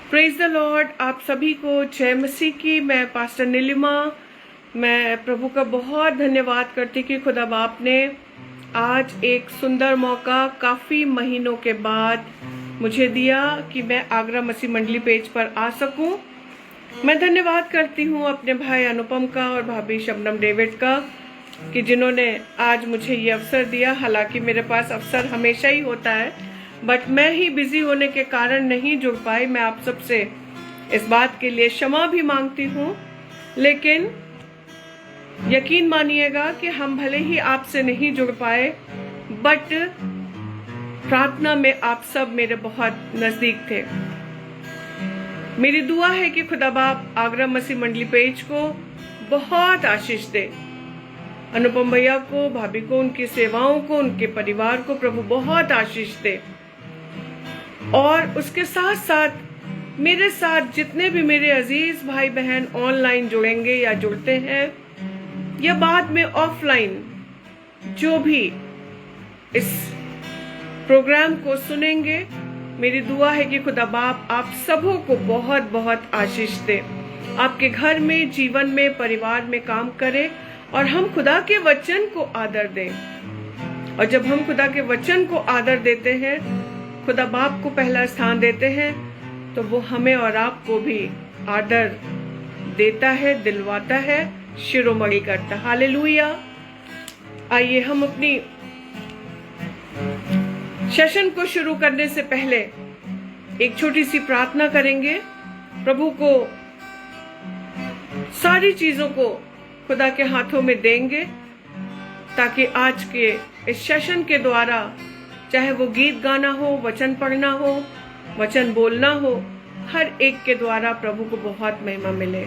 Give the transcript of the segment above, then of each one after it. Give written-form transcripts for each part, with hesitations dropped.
Praise the Lord. आप सभी को जय मसीह की। मैं पास्टर नीलिमा। मैं प्रभु का बहुत धन्यवाद करती कि खुदा बाप ने आज एक सुंदर मौका काफ़ी महीनों के बाद मुझे दिया कि मैं आगरा मसीह मंडली पेज पर आ सकूं। मैं धन्यवाद करती हूं अपने भाई अनुपम का और भाभी शबनम डेविड का कि जिन्होंने आज मुझे ये अवसर दिया। हालांकि मेरे पास अवसर हमेशा ही होता है, बट मैं ही बिजी होने के कारण नहीं जुड़ पाई। मैं आप सबसे इस बात के लिए क्षमा भी मांगती हूँ, लेकिन यकीन मानिएगा कि हम भले ही आपसे नहीं जुड़ पाए, बट प्रार्थना में आप सब मेरे बहुत नजदीक थे। मेरी दुआ है कि खुदा बाप आगरा मसीह मंडली पेज को बहुत आशीष दे। अनुपम भैया को, भाभी को, उनकी सेवाओं को, उनके परिवार को प्रभु बहुत आशीष दे। और उसके साथ साथ मेरे साथ जितने भी मेरे अजीज भाई बहन ऑनलाइन जुड़ेंगे या जुड़ते हैं या बाद में ऑफलाइन जो भी इस प्रोग्राम को सुनेंगे, मेरी दुआ है कि खुदा बाप आप सबों को बहुत बहुत आशीष दे। आपके घर में, जीवन में, परिवार में काम करे और हम खुदा के वचन को आदर दें। और जब हम खुदा के वचन को आदर देते हैं, खुदा बाप को पहला स्थान देते हैं, तो वो हमें और आपको भी आदर देता है, दिलवाता है, शिरोमणि करता। हालेलुया। आइए हम अपनी सेशन को शुरू करने से पहले एक छोटी सी प्रार्थना करेंगे। प्रभु को सारी चीजों को खुदा के हाथों में देंगे ताकि आज के इस सेशन के द्वारा, चाहे वो गीत गाना हो, वचन पढ़ना हो, वचन बोलना हो, हर एक के द्वारा प्रभु को बहुत महिमा मिले।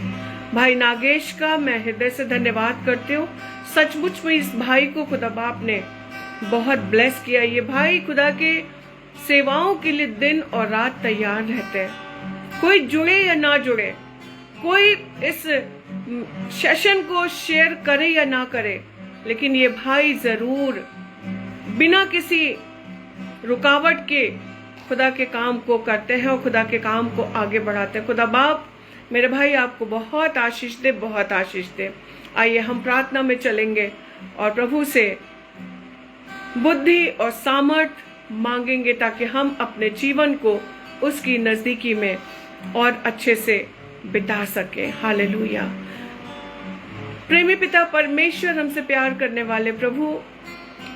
भाई नागेश का मैं हृदय से धन्यवाद करती हूँ। सचमुच में इस भाई को खुदा बाप ने बहुत ब्लेस किया। ये भाई खुदा के सेवाओं के लिए दिन और रात तैयार रहते हैं। कोई जुड़े या ना जुड़े, कोई इस सेशन को शेयर करे या ना करे, लेकिन ये भाई जरूर बिना किसी रुकावट के खुदा के काम को करते हैं और खुदा के काम को आगे बढ़ाते हैं। खुदा बाप मेरे भाई आपको बहुत आशीष दे, बहुत आशीष दे। आइए हम प्रार्थना में चलेंगे और प्रभु से बुद्धि और सामर्थ मांगेंगे ताकि हम अपने जीवन को उसकी नजदीकी में और अच्छे से बिता सकें। हालेलुया। प्रेमी पिता परमेश्वर, हमसे प्यार करने वाले प्रभु,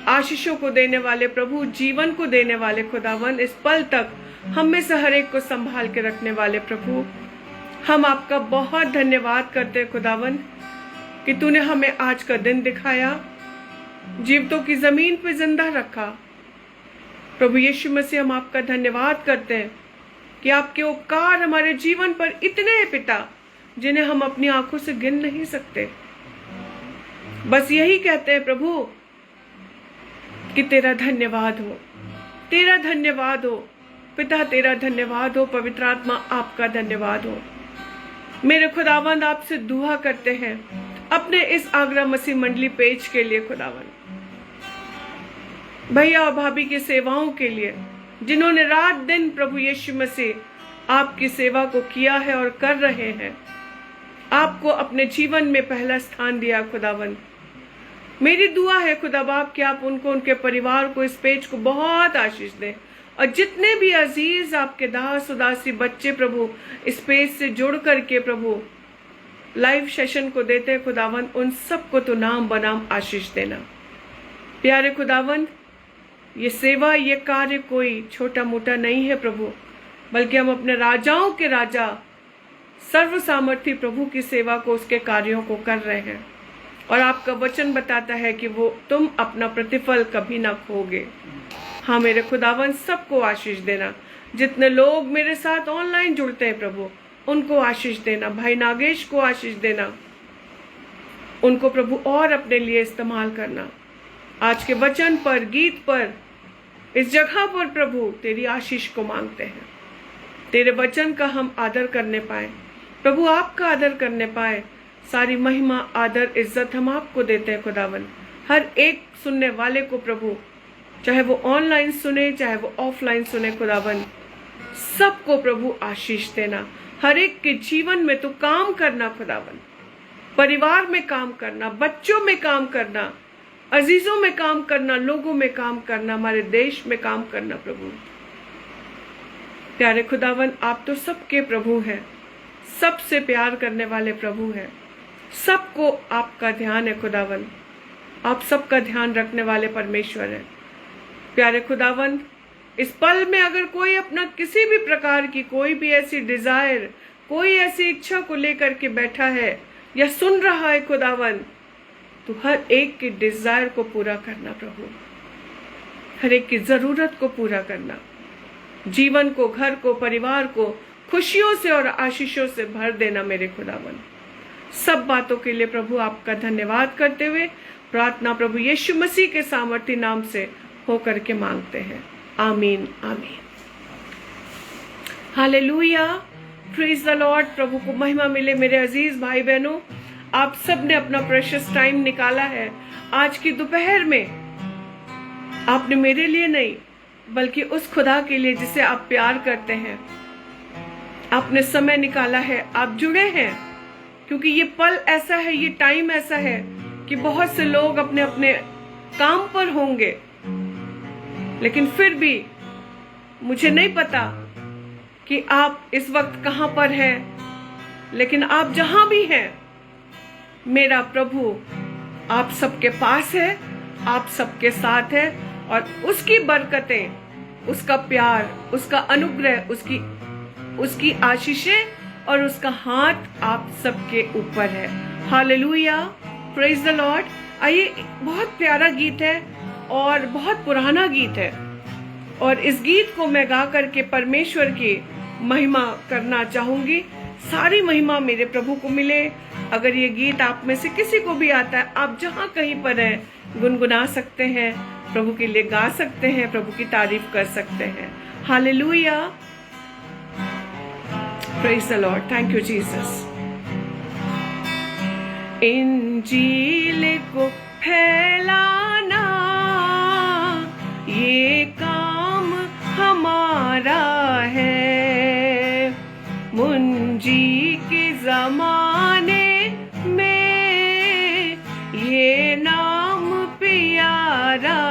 आशीषों को देने वाले प्रभु, जीवन को देने वाले खुदावन, इस पल तक हम में से हर एक को संभाल के रखने वाले प्रभु, हम आपका बहुत धन्यवाद करते हैं खुदावन कि तूने हमें आज का दिन दिखाया, जीवितों की जमीन पे जिंदा रखा। प्रभु यीशु मसीह, हम आपका धन्यवाद करते हैं कि आपके उपकार हमारे जीवन पर इतने हैं पिता, जिन्हें हम अपनी आंखों से गिन नहीं सकते। बस यही कहते हैं प्रभु कि तेरा धन्यवाद हो, तेरा धन्यवाद हो पिता, तेरा धन्यवाद हो। पवित्र आत्मा आपका धन्यवाद हो। मेरे खुदावंद आपसे दुआ करते हैं अपने इस आगरा मसीह मंडली पेज के लिए खुदावंद, भैया और भाभी की सेवाओं के लिए, जिन्होंने रात दिन प्रभु यीशु मसीह आपकी सेवा को किया है और कर रहे हैं। आपको अपने जीवन में पहला स्थान दिया खुदावंद। मेरी दुआ है खुदा बाप कि आप उनको, उनके परिवार को, इस पेज को बहुत आशीष दें। और जितने भी अजीज आपके दास उदासी बच्चे प्रभु इस पेज से जुड़ करके प्रभु लाइव सेशन को देते हैं खुदावंद, उन सबको तो नाम बनाम आशीष देना। प्यारे खुदावंद, ये सेवा, ये कार्य कोई छोटा मोटा नहीं है प्रभु, बल्कि हम अपने राजाओं के राजा, सर्व सामर्थी प्रभु की सेवा को, उसके कार्यों को कर रहे हैं। और आपका वचन बताता है कि वो तुम अपना प्रतिफल कभी ना खोगे। हाँ मेरे खुदावन, सबको आशीष देना। जितने लोग मेरे साथ ऑनलाइन जुड़ते हैं प्रभु, उनको आशीष देना। भाई नागेश को आशीष देना, उनको प्रभु और अपने लिए इस्तेमाल करना। आज के वचन पर, गीत पर, इस जगह पर प्रभु तेरी आशीष को मांगते हैं। तेरे वचन का हम आदर करने पाए प्रभु, आपका आदर करने पाए। सारी महिमा, आदर, इज्जत हम आपको देते हैं खुदावन। हर एक सुनने वाले को प्रभु, चाहे वो ऑनलाइन सुने, चाहे वो ऑफलाइन सुने खुदावन, सबको प्रभु आशीष देना। हर एक के जीवन में तो काम करना खुदावन, परिवार में काम करना, बच्चों में काम करना, अजीजों में काम करना, लोगों में काम करना, हमारे देश में काम करना प्रभु। प्यारे खुदावन, आप तो सबके प्रभु हैं, सबसे प्यार करने वाले प्रभु हैं, सबको आपका ध्यान है खुदावन, आप सबका ध्यान रखने वाले परमेश्वर हैं। प्यारे खुदावन, इस पल में अगर कोई अपना किसी भी प्रकार की कोई भी ऐसी डिजायर, कोई ऐसी इच्छा को लेकर के बैठा है या सुन रहा है खुदावन, तो हर एक की डिजायर को पूरा करना प्रभु, हर एक की जरूरत को पूरा करना, जीवन को, घर को, परिवार को खुशियों से और आशीषों से भर देना मेरे खुदावन। सब बातों के लिए प्रभु आपका धन्यवाद करते हुए प्रार्थना प्रभु यीशु मसीह के सामर्थी नाम से होकर के मांगते हैं, आमीन आमीन। Hallelujah, praise the Lord. प्रभु को महिमा मिले। मेरे अजीज भाई बहनों, आप सब ने अपना प्रेशियस टाइम निकाला है आज की दोपहर में। आपने मेरे लिए नहीं बल्कि उस खुदा के लिए जिसे आप प्यार करते हैं, आपने समय निकाला है, आप जुड़े हैं, क्योंकि ये पल ऐसा है, ये टाइम ऐसा है कि बहुत से लोग अपने अपने काम पर होंगे, लेकिन फिर भी मुझे नहीं पता कि आप इस वक्त कहां पर हैं, लेकिन आप जहां भी हैं, मेरा प्रभु आप सबके पास है, आप सबके साथ है, और उसकी बरकतें, उसका प्यार, उसका अनुग्रह, उसकी आशीषें और उसका हाथ आप सबके ऊपर है। Hallelujah, praise the Lord. आइए, बहुत प्यारा गीत है और बहुत पुराना गीत है, और इस गीत को मैं गा करके परमेश्वर की महिमा करना चाहूंगी। सारी महिमा मेरे प्रभु को मिले। अगर ये गीत आप में से किसी को भी आता है, आप जहां कहीं पर हैं गुनगुना सकते हैं, प्रभु के लिए गा सकते हैं, प्रभु की तारीफ कर सकते हैं। Hallelujah, praise the Lord, thank you Jesus. इंजील को फैलाना ये काम हमारा है, मुंजी के जमाने में ये नाम प्यारा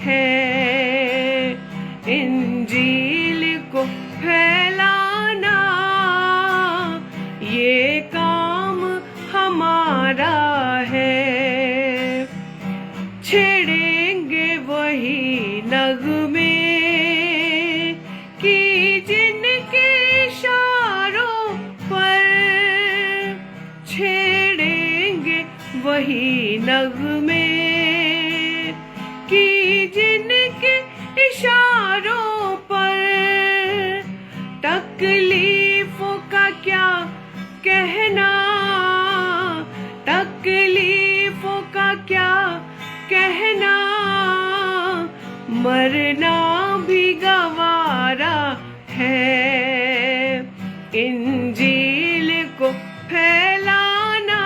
है। इंजील को फैलाना ये काम हमारा है, छेड़ेंगे वही नगमे कि जिनके इशारों पर, छेड़ेंगे वही नगमे कि जिनके इशारों पर। तकलीफों का क्या कहना, तकलीफों का क्या कहना, मरना भी गवारा है। इंजील को फैलाना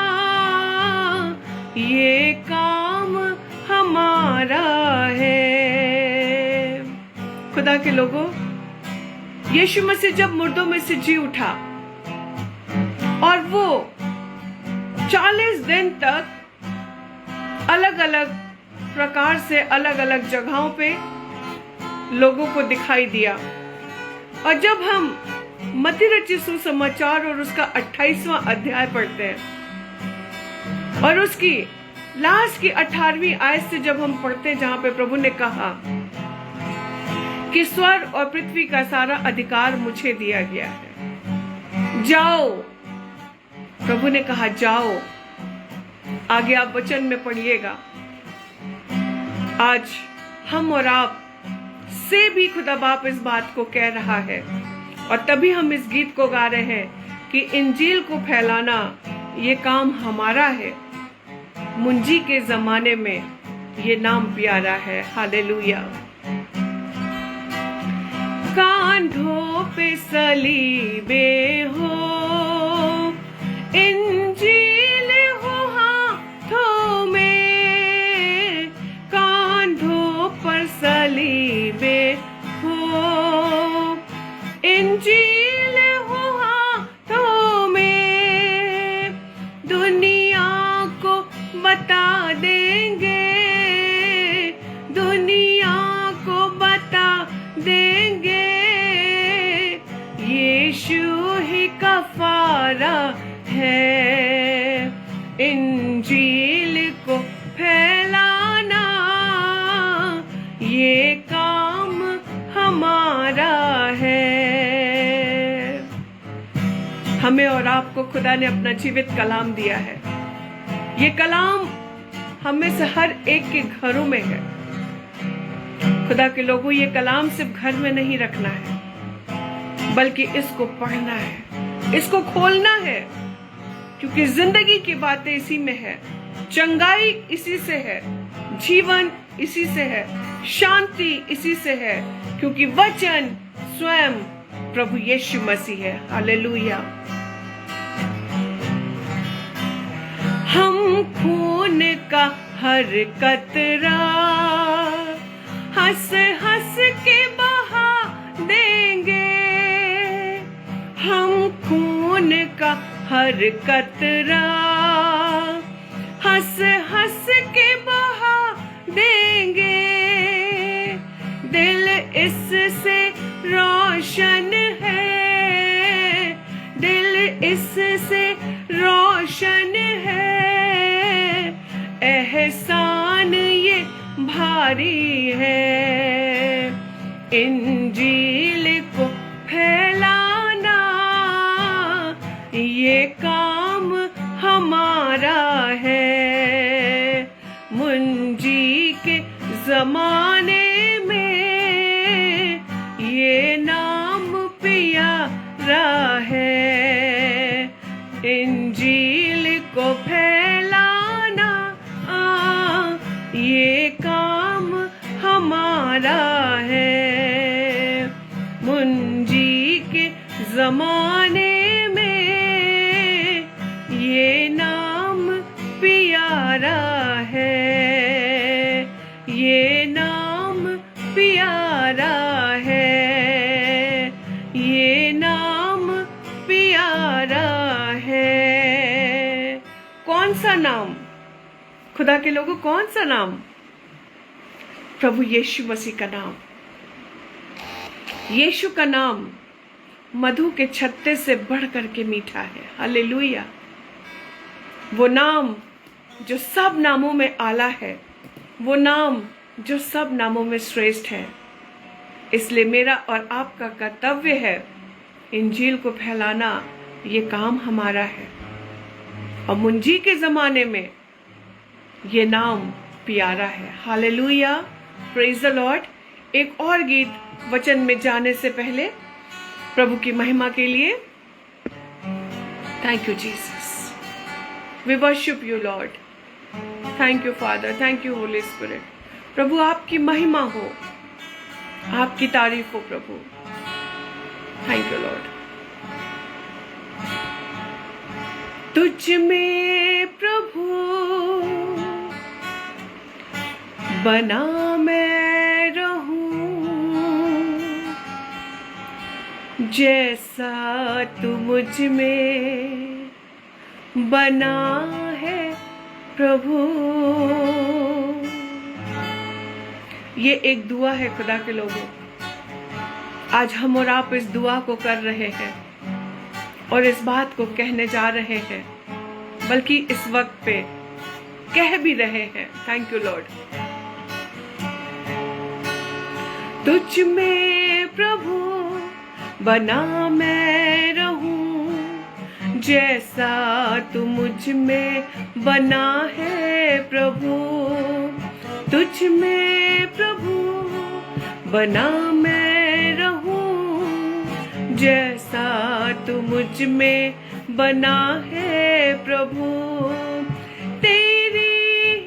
ये काम हमारा है। खुदा के लोगों, यीशु मसीह जब मुर्दों में से जी उठा और वो 40 दिन तक अलग अलग प्रकार से अलग अलग जगहों पे लोगों को दिखाई दिया, और जब हम मत्ती रचित सुसमाचार और उसका 28वां अध्याय पढ़ते हैं और उसकी लास्ट की 18वीं आयत से जब हम पढ़ते हैं, जहां पे प्रभु ने कहा कि स्वर्ग और पृथ्वी का सारा अधिकार मुझे दिया गया है, जाओ। प्रभु ने कहा जाओ। आगे आप वचन में पढ़िएगा। आज हम और आप से भी खुदा बाप इस बात को कह रहा है, और तभी हम इस गीत को गा रहे हैं कि इंजील को फैलाना ये काम हमारा है, मुंजी के जमाने में ये नाम प्यारा है। हालेलुया। कांधों पे सलीबे हो, इंजील हो हाथों में, कांधों पर सलीबे हो, हमारा है। इंजील को फैलाना ये काम हमारा है। हमें और आपको खुदा ने अपना जीवित कलाम दिया है। ये कलाम हम में से हर एक के घरों में है। खुदा के लोगों, ये कलाम सिर्फ घर में नहीं रखना है, बल्कि इसको पढ़ना है, इसको खोलना है, क्योंकि जिंदगी की बातें इसी में है, चंगाई इसी से है, जीवन इसी से है, शांति इसी से है, क्योंकि वचन स्वयं प्रभु यीशु मसीह है। हालेलुया। हम खून का हर कतरा हंस हंस के बहा देंगे। हम खून का हर कतरा हंस हंस के बहा देंगे। दिल इससे रोशन है, दिल इससे रोशन है। एहसान ये भारी है, इंजील को फैलाना ये काम हमारा है। मुंजी के जमाने में ये नाम प्यारा है। इंजील को फैलाना ये काम हमारा है। मुंजी के जमाने में ये नाम प्यारा है, ये नाम प्यारा है, ये नाम प्यारा है। कौन सा नाम? खुदा के लोगों, कौन सा नाम? प्रभु यीशु मसीह का नाम। यीशु का नाम मधु के छत्ते से बढ़ करके मीठा है। हालेलुया। वो नाम जो सब नामों में आला है, वो नाम जो सब नामों में श्रेष्ठ है। इसलिए मेरा और आपका कर्तव्य है इंजील को फैलाना, ये काम हमारा है। और मुंजी के जमाने में ये नाम प्यारा है। Hallelujah, praise the Lord. एक और गीत वचन में जाने से पहले प्रभु की महिमा के लिए। Thank you Jesus, we worship you Lord. Thank you Father, thank you Holy Spirit. प्रभु आपकी महिमा हो, आपकी तारीफ हो प्रभु। Thank you Lord. तुझ में प्रभु बना मैं रहूं, जैसा तू मुझ में बना है प्रभु। ये एक दुआ है खुदा के लोगों। आज हम और आप इस दुआ को कर रहे हैं और इस बात को कहने जा रहे हैं, बल्कि इस वक्त पे कह भी रहे हैं। Thank you Lord. तुझ में प्रभु बना मैं रहूं, जैसा तू मुझ में बना है प्रभु। तुझ में प्रभु बना मैं रहूं, जैसा तू मुझ में बना है प्रभु। तेरी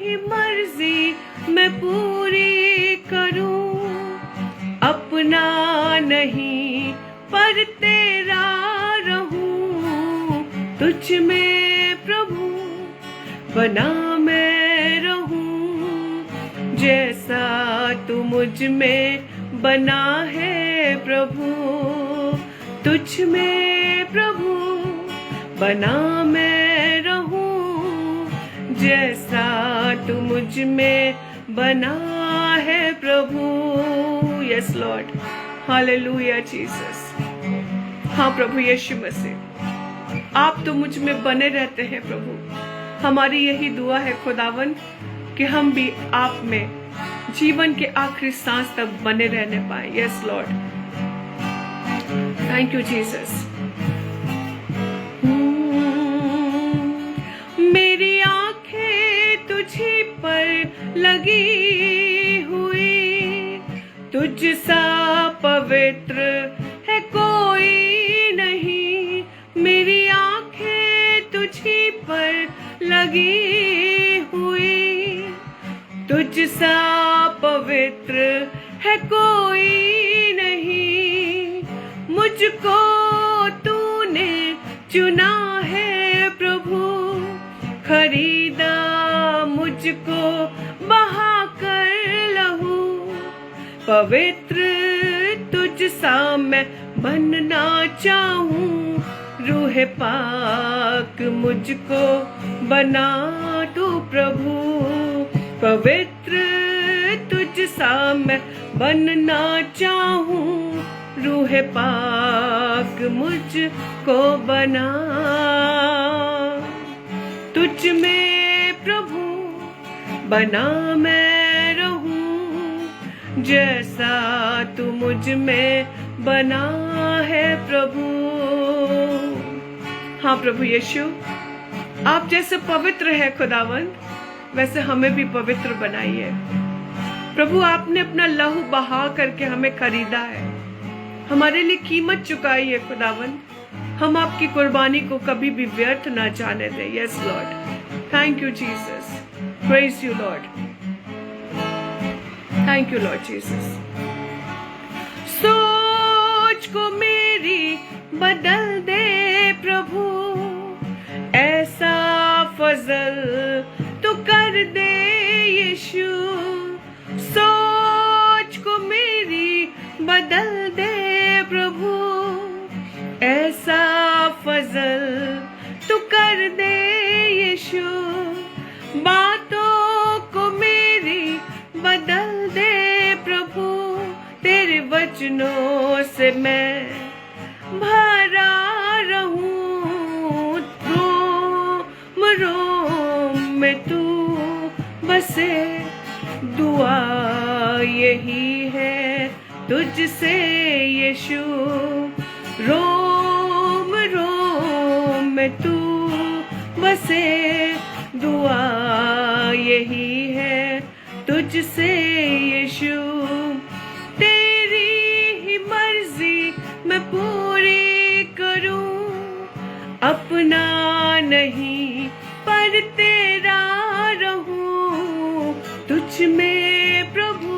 ही मर्जी मैं पूरी करूं, अपना नहीं पर तेरा रहूं। तुझ में प्रभु बना मैं रहूं, जैसा तू मुझ में बना है प्रभु। तुझ में प्रभु बना मैं रहूं, जैसा तू मुझ में बना है प्रभु। Yes Lord, hallelujah Jesus. हाँ प्रभु यीशु मसीह, आप तो मुझ में बने रहते हैं प्रभु। हमारी यही दुआ है खुदावन कि हम भी आप में जीवन के आखिरी सांस तक बने रहने पाए। Yes Lord, thank you Jesus. मेरी आंखें तुझी पर लगी हुई, तुझ सा पवित्र है कोई नहीं। मेरी आंखें तुझी पर लगी हुई, तुझ सा पवित्र है कोई नहीं। मुझको तूने चुना है प्रभु, खरीदा मुझको बहा कर लहू। पवित्र तुझ सा मैं बनना चाहूं, रूह पाक मुझको बना तू प्रभु। पवित्र तुझ सा मैं बनना चाहूं, रूह पाक मुझको बना। तुझ में प्रभु बना मैं रहूं, जैसा तू मुझ में बना है प्रभु। हाँ प्रभु यीशु, आप जैसे पवित्र है खुदावंद, वैसे हमें भी पवित्र बनाइए प्रभु। आपने अपना लहू बहा करके हमें खरीदा है, हमारे लिए कीमत चुकाई है खुदावंद। हम आपकी कुर्बानी को कभी भी व्यर्थ ना जाने दें। Yes Lord, thank you Jesus, praise you Lord, thank you Lord Jesus. सोच को मेरी बदल दे प्रभु, ऐसा फजल तो कर दे यीशु। सोच को मेरी बदल दे प्रभु, ऐसा फजल तो कर दे यीशु। बातों को मेरी बदल दे प्रभु, तेरे वचनों से मैं भरा रहूं। रोम रोम में तू बसे, दुआ यही है तुझसे यीशु। रोम रोम में तू बसे, दुआ यही है तुझसे यीशु। तेरी ही मर्जी मैं पूरी करूं, अपना नहीं पर तेरा रहूं। तुझ में प्रभु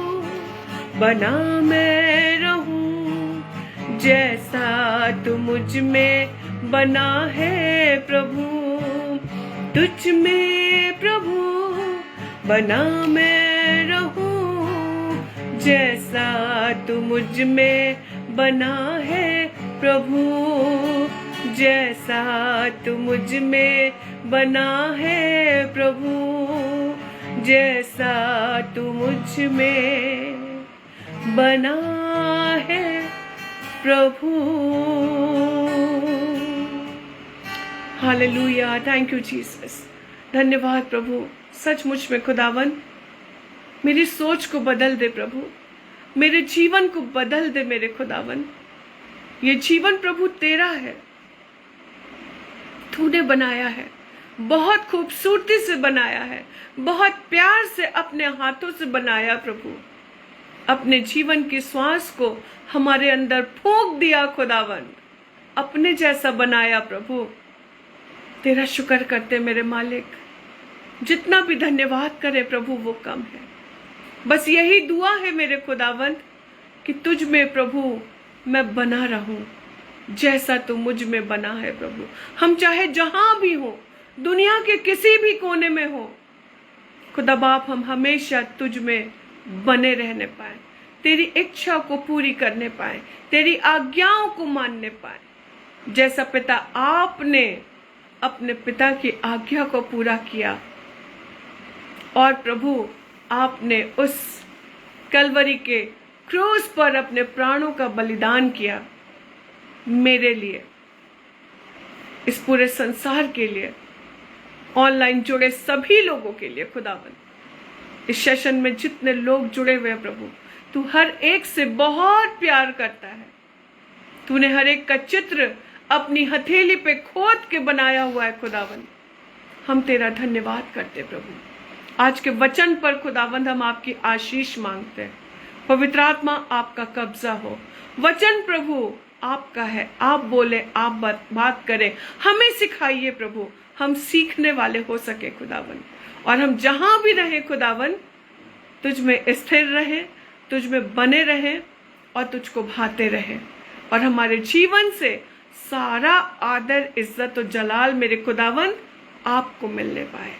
बना मैं रहूं, जैसा तू मुझ में बना है प्रभु। तुझ में प्रभु बना मैं रहूं, जैसा तू मुझ में बना है प्रभु। जैसा तू मुझ में बना है प्रभु, जैसा तू मुझ में बना है प्रभु। Hallelujah, thank you Jesus. धन्यवाद प्रभु, सचमुच में खुदावन मेरी सोच को बदल दे प्रभु, मेरे जीवन को बदल दे मेरे खुदावन। ये जीवन प्रभु तेरा है, तूने बनाया है, बहुत खूबसूरती से बनाया है, बहुत प्यार से अपने हाथों से बनाया प्रभु। अपने जीवन की श्वास को हमारे अंदर फूंक दिया खुदावन, अपने जैसा बनाया प्रभु। तेरा शुक्र करते मेरे मालिक, जितना भी धन्यवाद करे प्रभु वो कम है। बस यही दुआ है मेरे खुदावंत कि तुझ में प्रभु मैं बना रहूं, जैसा तू मुझ में बना है प्रभु। हम चाहे जहां भी हो, दुनिया के किसी भी कोने में हो, खुदा बाप हम हमेशा तुझ में बने रहने पाए, तेरी इच्छा को पूरी करने पाए, तेरी आज्ञाओं को मानने पाए। जैसा पिता आपने अपने पिता की आज्ञा को पूरा किया, और प्रभु आपने उस कलवरी के क्रूस पर अपने प्राणों का बलिदान किया मेरे लिए, इस पूरे संसार के लिए, ऑनलाइन जुड़े सभी लोगों के लिए खुदावन, इस सेशन में जितने लोग जुड़े हुए हैं प्रभु, तू हर एक से बहुत प्यार करता है। तूने हर एक का चित्र अपनी हथेली पे खोद के बनाया हुआ है खुदावन। हम तेरा धन्यवाद करते प्रभु। आज के वचन पर खुदावंद हम आपकी आशीष मांगते हैं। पवित्र आत्मा आपका कब्जा हो। वचन प्रभु आपका है, आप बोले, आप बात करें, हमें सिखाइए प्रभु, हम सीखने वाले हो सके खुदावन। और हम जहां भी रहे खुदावन, तुझ में स्थिर रहे, तुझ में बने रहे और तुझको भाते रहे। और हमारे जीवन से सारा आदर, इज्जत और जलाल मेरे खुदावन आपको मिलने पाए।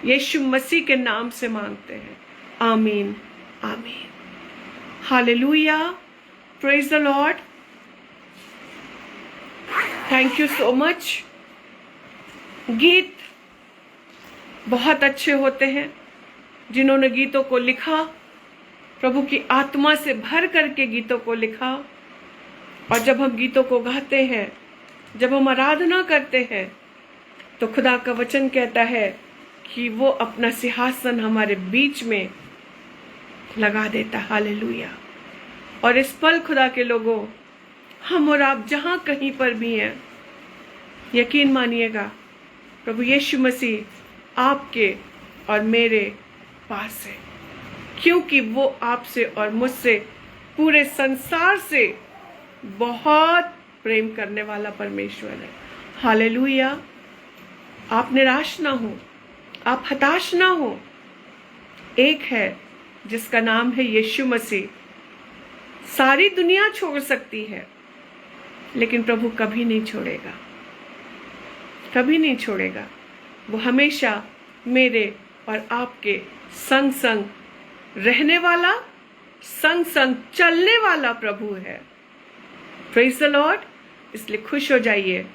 यीशु मसीह के नाम से मांगते हैं, आमीन आमीन। Hallelujah, praise the Lord. Thank you so much. गीत बहुत अच्छे होते हैं। जिन्होंने गीतों को लिखा, प्रभु की आत्मा से भर करके गीतों को लिखा। और जब हम गीतों को गाते हैं, जब हम आराधना करते हैं, तो खुदा का वचन कहता है कि वो अपना सिंहासन हमारे बीच में लगा देता। हालेलुया। और इस पल खुदा के लोगों, हम और आप जहां कहीं पर भी हैं, यकीन मानिएगा प्रभु यीशु मसीह आपके और मेरे पास है, क्योंकि वो आपसे और मुझसे, पूरे संसार से बहुत प्रेम करने वाला परमेश्वर है। हालेलुया। आप निराश ना हो, आप हताश ना हो। एक है जिसका नाम है यीशु मसीह। सारी दुनिया छोड़ सकती है, लेकिन प्रभु कभी नहीं छोड़ेगा, कभी नहीं छोड़ेगा। वो हमेशा मेरे और आपके संग संग रहने वाला, संग संग चलने वाला प्रभु है। Praise the Lord. इसलिए खुश हो जाइए,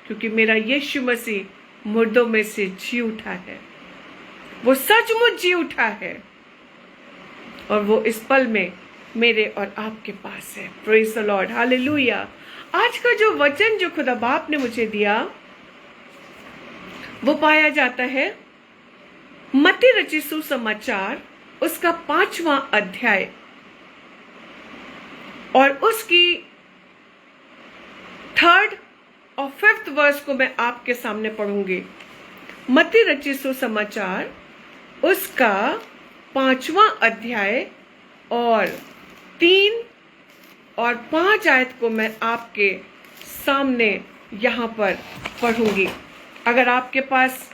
क्योंकि मेरा यीशु मसीह मुर्दों में से जी उठा है। वो सचमुच जी उठा है और वो इस पल में मेरे और आपके पास है। Praise the Lord. हालेलुया। आज का जो वचन जो खुदा बाप ने मुझे दिया, वो पाया जाता है मत्ती रचित सुसमाचार, उसका 5वां अध्याय और उसकी 3rd और 5th वर्स को मैं आपके सामने पढ़ूंगी। मत्ती रचित सुसमाचार उसका 5वां अध्याय और 3 और 5 आयत को मैं आपके सामने यहां पर पढ़ूंगी। अगर आपके पास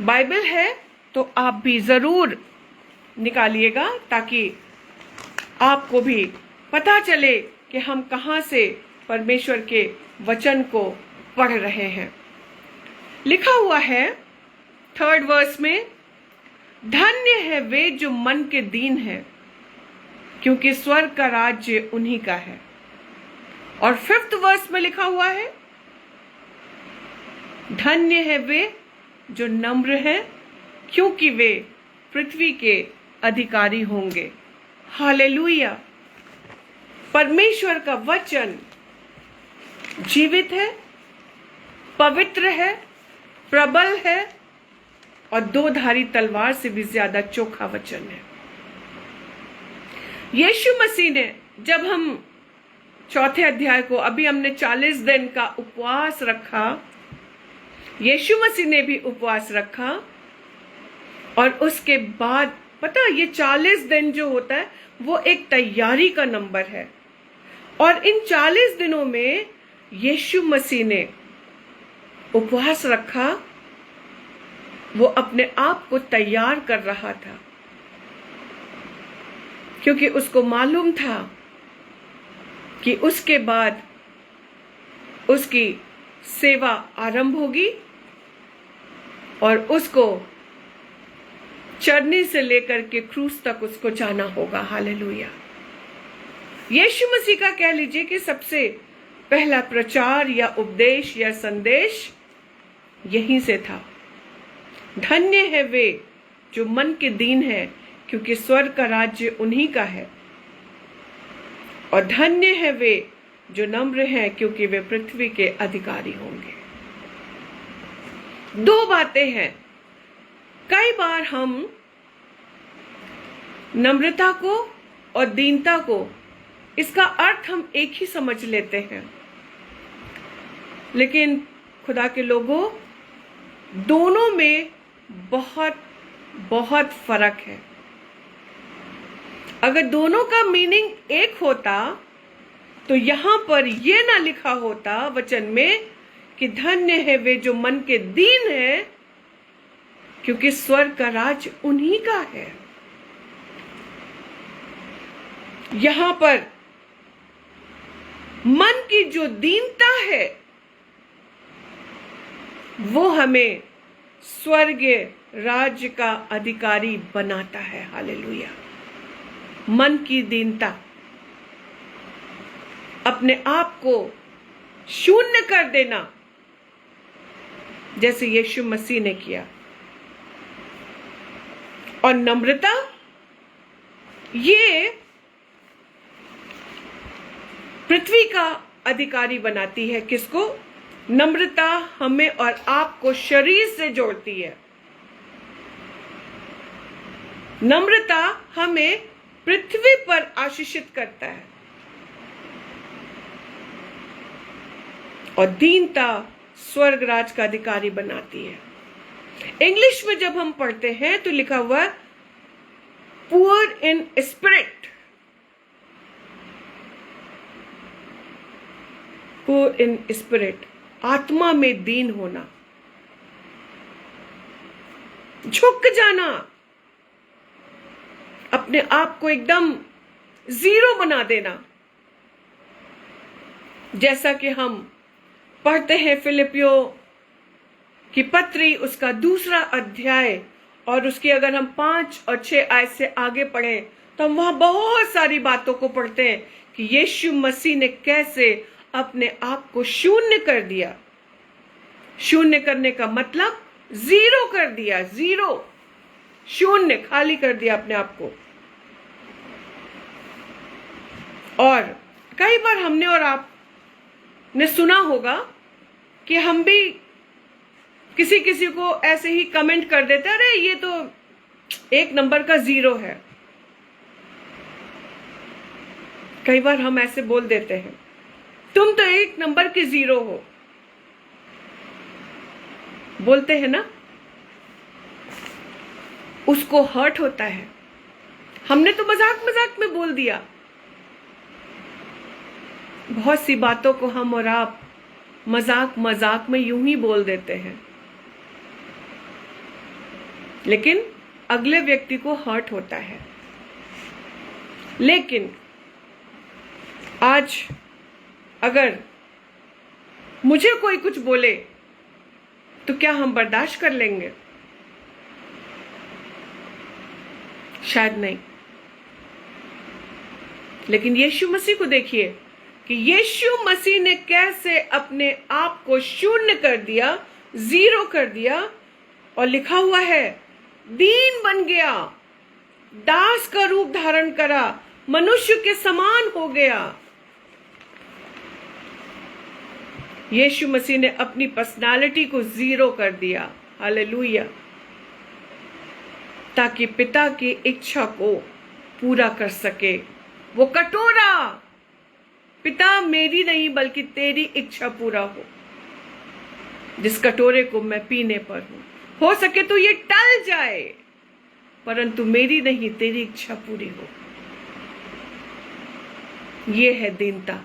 बाइबल है तो आप भी जरूर निकालिएगा, ताकि आपको भी पता चले कि हम कहां से परमेश्वर के वचन को पढ़ रहे हैं। लिखा हुआ है 3rd वर्स में, धन्य है वे जो मन के दीन हैं, क्योंकि स्वर्ग का राज्य उन्हीं का है। और 5th वर्स में लिखा हुआ है, धन्य है वे जो नम्र हैं, क्योंकि वे पृथ्वी के अधिकारी होंगे। हालेलुया। परमेश्वर का वचन जीवित है, पवित्र है, प्रबल है और 2 धारी तलवार से भी ज्यादा चोखा वचन है। यीशु मसीह ने, जब हम 4थे अध्याय को, अभी हमने 40 दिन का उपवास रखा, यीशु मसीह ने भी उपवास रखा। और उसके बाद पता, ये 40 दिन जो होता है वो एक तैयारी का नंबर है। और इन 40 दिनों में यीशु मसीह ने उपवास रखा। वो अपने आप को तैयार कर रहा था, क्योंकि उसको मालूम था कि उसके बाद उसकी सेवा आरंभ होगी और उसको चरनी से लेकर के क्रूस तक उसको जाना होगा। हालेलुया। यीशु मसीह का कह लीजिए कि सबसे पहला प्रचार या उपदेश या संदेश यहीं से था। धन्य है वे जो मन के दीन है, क्योंकि स्वर्ग का राज्य उन्हीं का है। और धन्य है वे जो नम्र हैं, क्योंकि वे पृथ्वी के अधिकारी होंगे। दो बातें हैं। कई बार हम नम्रता को और दीनता को, इसका अर्थ हम एक ही समझ लेते हैं, लेकिन खुदा के लोगों, दोनों में बहुत बहुत फर्क है। अगर दोनों का मीनिंग एक होता तो यहां पर यह ना लिखा होता वचन में कि धन्य है वे जो मन के दीन है, क्योंकि स्वर्ग का राज उन्हीं का है। यहां पर मन की जो दीनता है वो हमें स्वर्गीय राज्य का अधिकारी बनाता है। हालेलुया। मन की दीनता, अपने आप को शून्य कर देना, जैसे यीशु मसीह ने किया। और नम्रता, ये पृथ्वी का अधिकारी बनाती है। किसको? नम्रता हमें और आपको शरीर से जोड़ती है। नम्रता हमें पृथ्वी पर आशीषित करता है और दीनता स्वर्ग राज का अधिकारी बनाती है। इंग्लिश में जब हम पढ़ते हैं तो लिखा हुआ है poor in spirit, poor in spirit, आत्मा में दीन होना, झुक जाना, अपने आप को एकदम जीरो बना देना। जैसा कि हम पढ़ते हैं फिलिपियों की पत्री, उसका 2 अध्याय, और उसकी अगर हम 5 और 6 आयत से आगे पढ़ें तो हम वहां बहुत सारी बातों को पढ़ते हैं कि यीशु मसीह ने कैसे अपने आप को शून्य कर दिया। शून्य करने का मतलब जीरो कर दिया, जीरो, शून्य, खाली कर दिया अपने आप को। और कई बार हमने और आपने सुना होगा कि हम भी किसी किसी को ऐसे ही कमेंट कर देते, अरे ये तो 1 नंबर का जीरो है। कई बार हम ऐसे बोल देते हैं, तुम तो 1 नंबर के जीरो हो, बोलते हैं ना। उसको हर्ट होता है। हमने तो मजाक मजाक में बोल दिया। बहुत सी बातों को हम और आप मजाक मजाक में यूं ही बोल देते हैं, लेकिन अगले व्यक्ति को हर्ट होता है। लेकिन आज अगर मुझे कोई कुछ बोले तो क्या हम बर्दाश्त कर लेंगे? शायद नहीं। लेकिन यीशु मसीह को देखिए कि यीशु मसीह ने कैसे अपने आप को शून्य कर दिया, जीरो कर दिया, और लिखा हुआ है दीन बन गया, दास का रूप धारण करा, मनुष्य के समान हो गया। यीशु मसीह ने अपनी पर्सनालिटी को जीरो कर दिया। हालेलुया। ताकि पिता की इच्छा को पूरा कर सके। वो कटोरा, पिता मेरी नहीं बल्कि तेरी इच्छा पूरा हो, जिस कटोरे को मैं पीने पर हूं, हो सके तो ये टल जाए, परंतु मेरी नहीं तेरी इच्छा पूरी हो। ये है दीनता,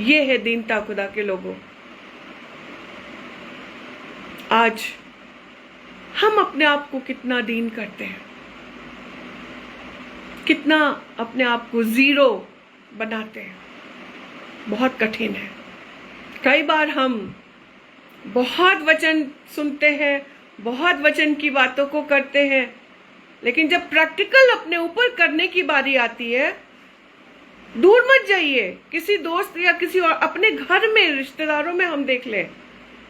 ये है दीनता खुदा के लोगों। आज हम अपने आप को कितना दीन करते हैं, कितना अपने आप को जीरो बनाते हैं। बहुत कठिन है। कई बार हम बहुत वचन सुनते हैं, बहुत वचन की बातों को करते हैं, लेकिन जब प्रैक्टिकल अपने ऊपर करने की बारी आती है, दूर मत जाइए। किसी दोस्त या किसी और अपने घर में, रिश्तेदारों में हम देख लें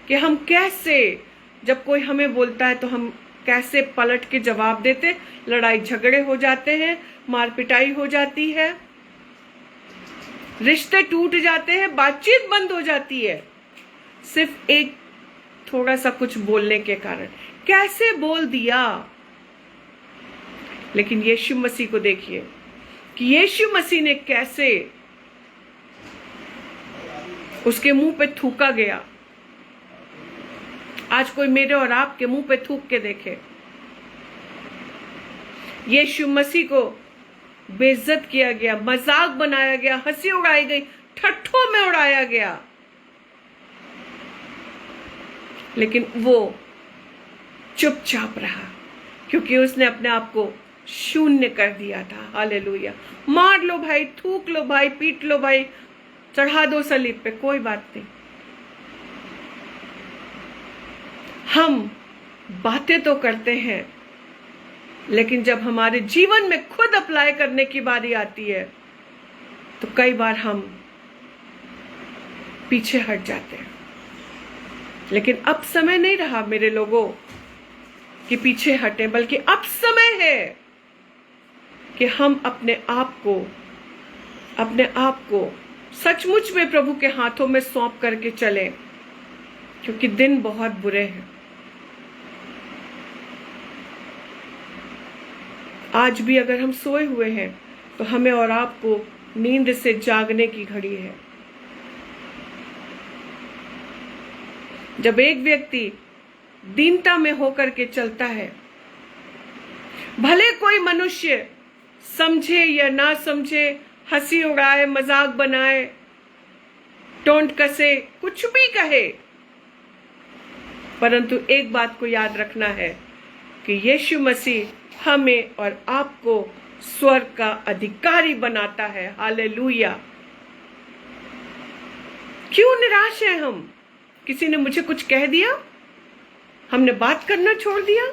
कि हम कैसे, जब कोई हमें बोलता है तो हम कैसे पलट के जवाब देते। लड़ाई झगड़े हो जाते हैं, मार पिटाई हो जाती है, रिश्ते टूट जाते हैं, बातचीत बंद हो जाती है, सिर्फ एक थोड़ा सा कुछ बोलने के कारण। कैसे बोल दिया। लेकिन यीशु मसीह को देखिए कि यीशु मसीह ने कैसे उसके मुंह पे थूका गया। आज कोई मेरे और आपके मुंह पे थूक के देखे। यीशु मसीह को बेइज्जत किया गया, मजाक बनाया गया, हंसी उड़ाई गई, ठट्ठों में उड़ाया गया, लेकिन वो चुपचाप रहा क्योंकि उसने अपने आप को शून्य कर दिया था। हालेलुया। मार लो भाई, थूक लो भाई, पीट लो भाई, चढ़ा दो सलीब पे, कोई बात नहीं। हम बातें तो करते हैं, लेकिन जब हमारे जीवन में खुद अप्लाई करने की बारी आती है तो कई बार हम पीछे हट जाते हैं। लेकिन अब समय नहीं रहा मेरे लोगों कि पीछे हटे, बल्कि अब समय है कि हम अपने आप को सचमुच में प्रभु के हाथों में सौंप करके चलें, क्योंकि दिन बहुत बुरे हैं। आज भी अगर हम सोए हुए हैं तो हमें और आपको नींद से जागने की घड़ी है। जब एक व्यक्ति दीनता में होकर के चलता है, भले कोई मनुष्य समझे या ना समझे, हंसी उड़ाए, मजाक बनाए, टोंट कसे, कुछ भी कहे, परंतु एक बात को याद रखना है कि यीशु मसीह हमें और आपको स्वर्ग का अधिकारी बनाता है। हालेलुया। क्यों निराश हैं हम? किसी ने मुझे कुछ कह दिया, हमने बात करना छोड़ दिया?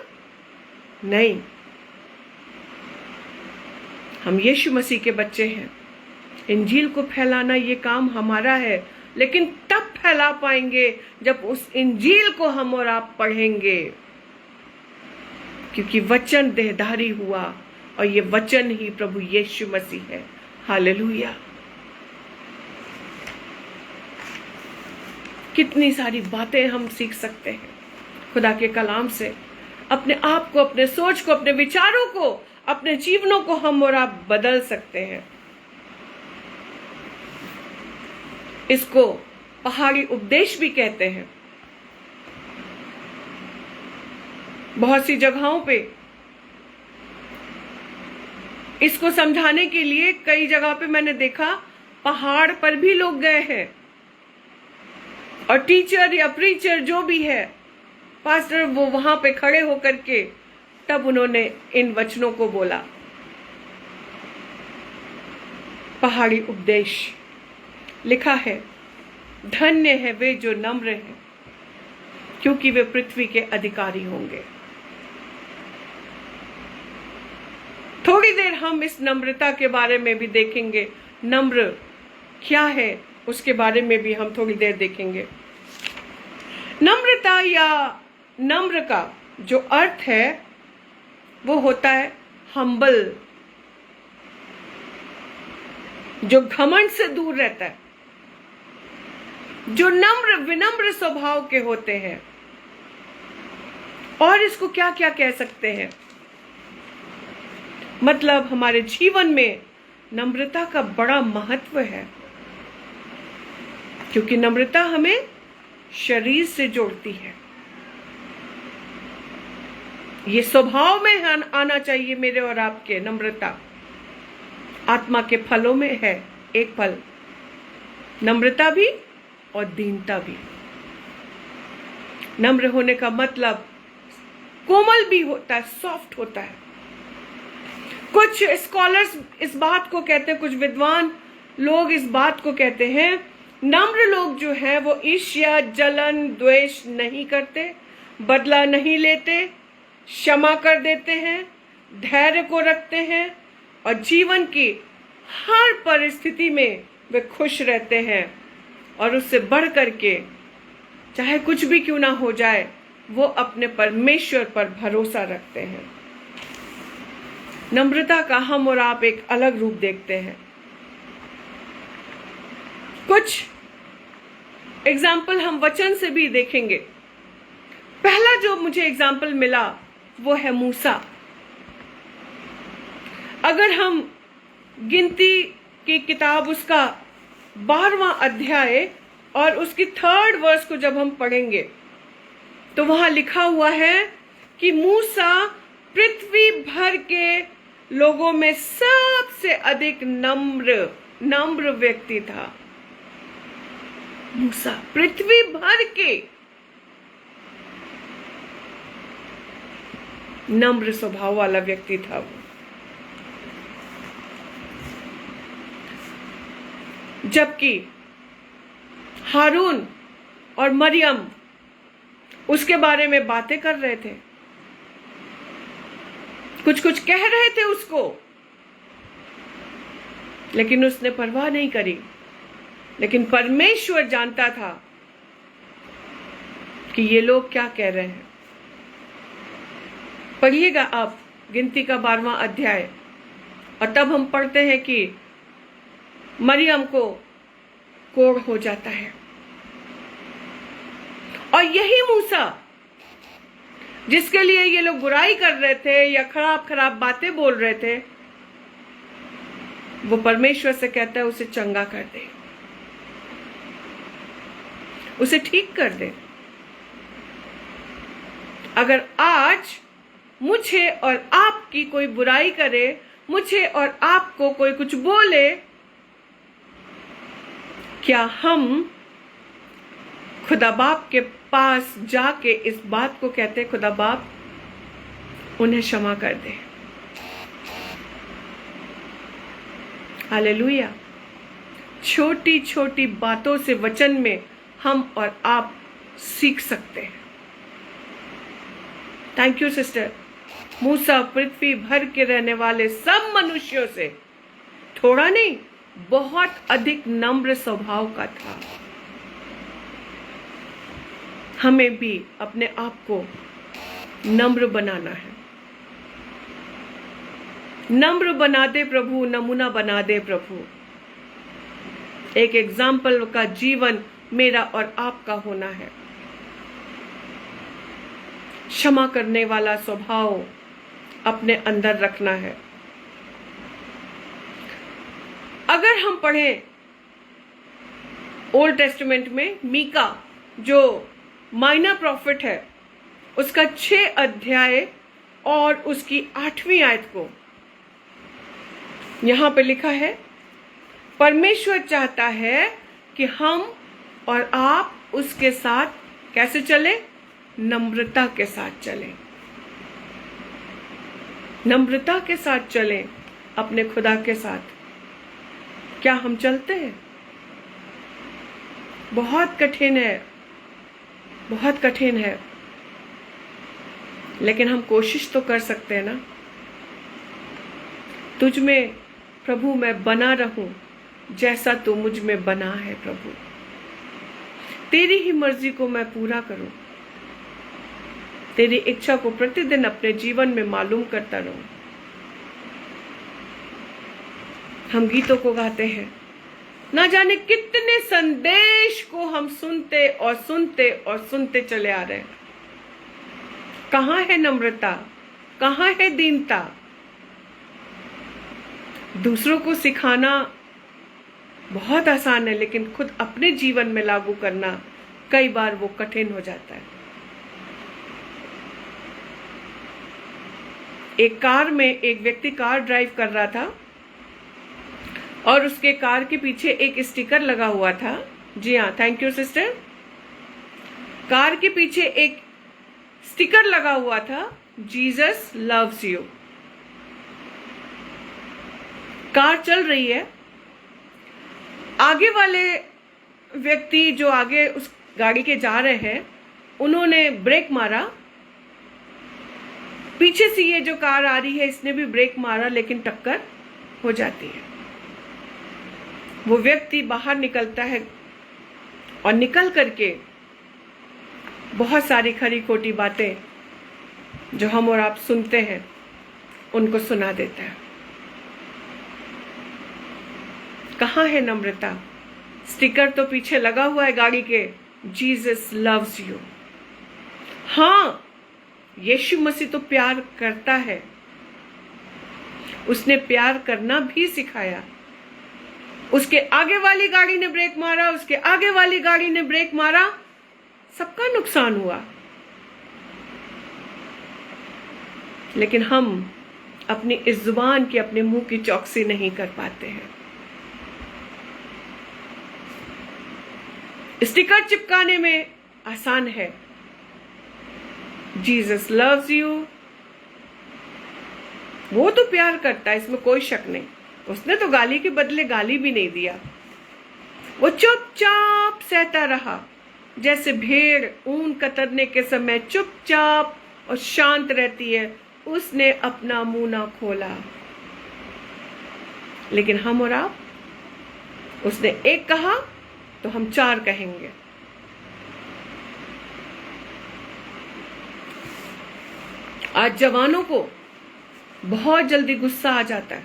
नहीं, हम यीशु मसीह के बच्चे हैं। इंजील को फैलाना ये काम हमारा है, लेकिन तब फैला पाएंगे जब उस इंजील को हम और आप पढ़ेंगे, क्योंकि वचन देहधारी हुआ और ये वचन ही प्रभु यीशु मसीह है। हालेलुया। कितनी सारी बातें हम सीख सकते हैं खुदा के कलाम से। अपने आप को, अपने सोच को, अपने विचारों को, अपने जीवनों को हम और आप बदल सकते हैं। इसको पहाड़ी उपदेश भी कहते हैं। बहुत सी जगहों पे इसको समझाने के लिए कई जगह पे मैंने देखा पहाड़ पर भी लोग गए हैं, और टीचर या प्रीचर जो भी है, पास्टर, वो वहां पे खड़े होकर के तब उन्होंने इन वचनों को बोला। पहाड़ी उपदेश लिखा है, धन्य है वे जो नम्र हैं, क्योंकि वे पृथ्वी के अधिकारी होंगे। थोड़ी देर हम इस नम्रता के बारे में भी देखेंगे। नम्र क्या है उसके बारे में भी हम थोड़ी देर देखेंगे। नम्रता या नम्र का जो अर्थ है वो होता है हम्बल, जो घमंड से दूर रहता है, जो नम्र विनम्र स्वभाव के होते हैं। और इसको क्या क्या कह सकते हैं? मतलब हमारे जीवन में नम्रता का बड़ा महत्व है, क्योंकि नम्रता हमें शरीर से जोड़ती है। ये स्वभाव में आना चाहिए मेरे और आपके। नम्रता आत्मा के फलों में है एक फल, नम्रता भी और दीनता भी। नम्र होने का मतलब कोमल भी होता है, सॉफ्ट होता है। कुछ स्कॉलर्स इस बात को कहते हैं, कुछ विद्वान लोग इस बात को कहते हैं, नम्र लोग जो हैं वो ईर्ष्या, जलन, द्वेष नहीं करते, बदला नहीं लेते, क्षमा कर देते हैं, धैर्य को रखते हैं और जीवन की हर परिस्थिति में वे खुश रहते हैं। और उससे बढ़ करके चाहे कुछ भी क्यों ना हो जाए, वो अपने परमेश्वर पर भरोसा रखते हैं। नम्रता का हम और आप एक अलग रूप देखते हैं। कुछ एग्जाम्पल हम वचन से भी देखेंगे। जो मुझे एग्जाम्पल मिला वो है मूसा। अगर हम गिनती की किताब उसका 12वां अध्याय और उसकी 3rd वर्स को जब हम पढ़ेंगे तो वहां लिखा हुआ है कि मूसा पृथ्वी भर के लोगों में सबसे अधिक नम्र व्यक्ति था। मूसा पृथ्वी भर के नम्र स्वभाव वाला व्यक्ति था वो। जबकि हारून और मरियम उसके बारे में बातें कर रहे थे, कुछ कुछ कह रहे थे उसको, लेकिन उसने परवाह नहीं करी। लेकिन परमेश्वर जानता था कि ये लोग क्या कह रहे हैं। पढ़िएगा आप गिनती का 12वां अध्याय, और तब हम पढ़ते हैं कि मरियम को कोढ़ हो जाता है। और यही मूसा जिसके लिए ये लोग बुराई कर रहे थे या खराब खराब बातें बोल रहे थे, वो परमेश्वर से कहता है उसे चंगा कर दे, उसे ठीक कर दे। अगर आज मुझे और आपकी कोई बुराई करे, मुझे और आपको कोई कुछ बोले, क्या हम खुदा बाप के पास जाके इस बात को कहते हैं, खुदा बाप उन्हें क्षमा कर दे। हालेलुया। छोटी छोटी बातों से वचन में हम और आप सीख सकते हैं। Thank you sister. मूसा पृथ्वी भर के रहने वाले सब मनुष्यों से थोड़ा नहीं, बहुत अधिक नम्र स्वभाव का था। हमें भी अपने आप को नम्र बनाना है। नम्र बना दे प्रभु, नमूना बना दे प्रभु। एक एग्जाम्पल का जीवन मेरा और आपका होना है। क्षमा करने वाला स्वभाव अपने अंदर रखना है। अगर हम पढ़ें ओल्ड टेस्टामेंट में मीका जो माइनर प्रॉफिट है, उसका 6 अध्याय और उसकी 8वीं आयत को यहां पे लिखा है, परमेश्वर चाहता है कि हम और आप उसके साथ कैसे चले? नम्रता के साथ चलें। नम्रता के साथ चलें अपने खुदा के साथ। क्या हम चलते हैं? बहुत कठिन है, बहुत कठिन है, लेकिन हम कोशिश तो कर सकते हैं ना। तुझ में प्रभु मैं बना रहूं जैसा तू मुझ में बना है प्रभु। तेरी ही मर्जी को मैं पूरा करूं, तेरी इच्छा को प्रतिदिन अपने जीवन में मालूम करता रहूं। हम गीतों को गाते हैं, ना जाने कितने संदेश को हम सुनते और सुनते और सुनते चले आ रहे हैं। कहां है नम्रता? कहां है दीनता? दूसरों को सिखाना बहुत आसान है, लेकिन खुद अपने जीवन में लागू करना कई बार वो कठिन हो जाता है। एक कार में एक व्यक्ति कार ड्राइव कर रहा था और उसके कार के पीछे एक स्टिकर लगा हुआ था। जी हाँ, थैंक यू सिस्टर। कार के पीछे एक स्टिकर लगा हुआ था, जीसस लव्स यू। कार चल रही है, आगे वाले व्यक्ति जो आगे उस गाड़ी के जा रहे हैं, उन्होंने ब्रेक मारा। पीछे से ये जो कार आ रही है, इसने भी ब्रेक मारा, लेकिन टक्कर हो जाती है। वो व्यक्ति बाहर निकलता है और निकल करके बहुत सारी खरी खोटी बातें जो हम और आप सुनते हैं उनको सुना देता है। कहाँ है नम्रता? स्टिकर तो पीछे लगा हुआ है गाड़ी के, जीसस लव्स यू। हाँ, यीशु मसीह तो प्यार करता है, उसने प्यार करना भी सिखाया। उसके आगे वाली गाड़ी ने ब्रेक मारा, उसके आगे वाली गाड़ी ने ब्रेक मारा, सबका नुकसान हुआ। लेकिन हम अपनी इस जुबान की, अपने मुंह की चौकसी नहीं कर पाते हैं। स्टिकर चिपकाने में आसान है, जीसस लव्स यू, वो तो प्यार करता है, इसमें कोई शक नहीं। उसने तो गाली के बदले गाली भी नहीं दिया, वो चुपचाप सहता रहा, जैसे भेड़ ऊन कतरने के समय चुपचाप और शांत रहती है। उसने अपना मुंह ना खोला। लेकिन हम और आप, उसने एक कहा तो हम चार कहेंगे। आज जवानों को बहुत जल्दी गुस्सा आ जाता है,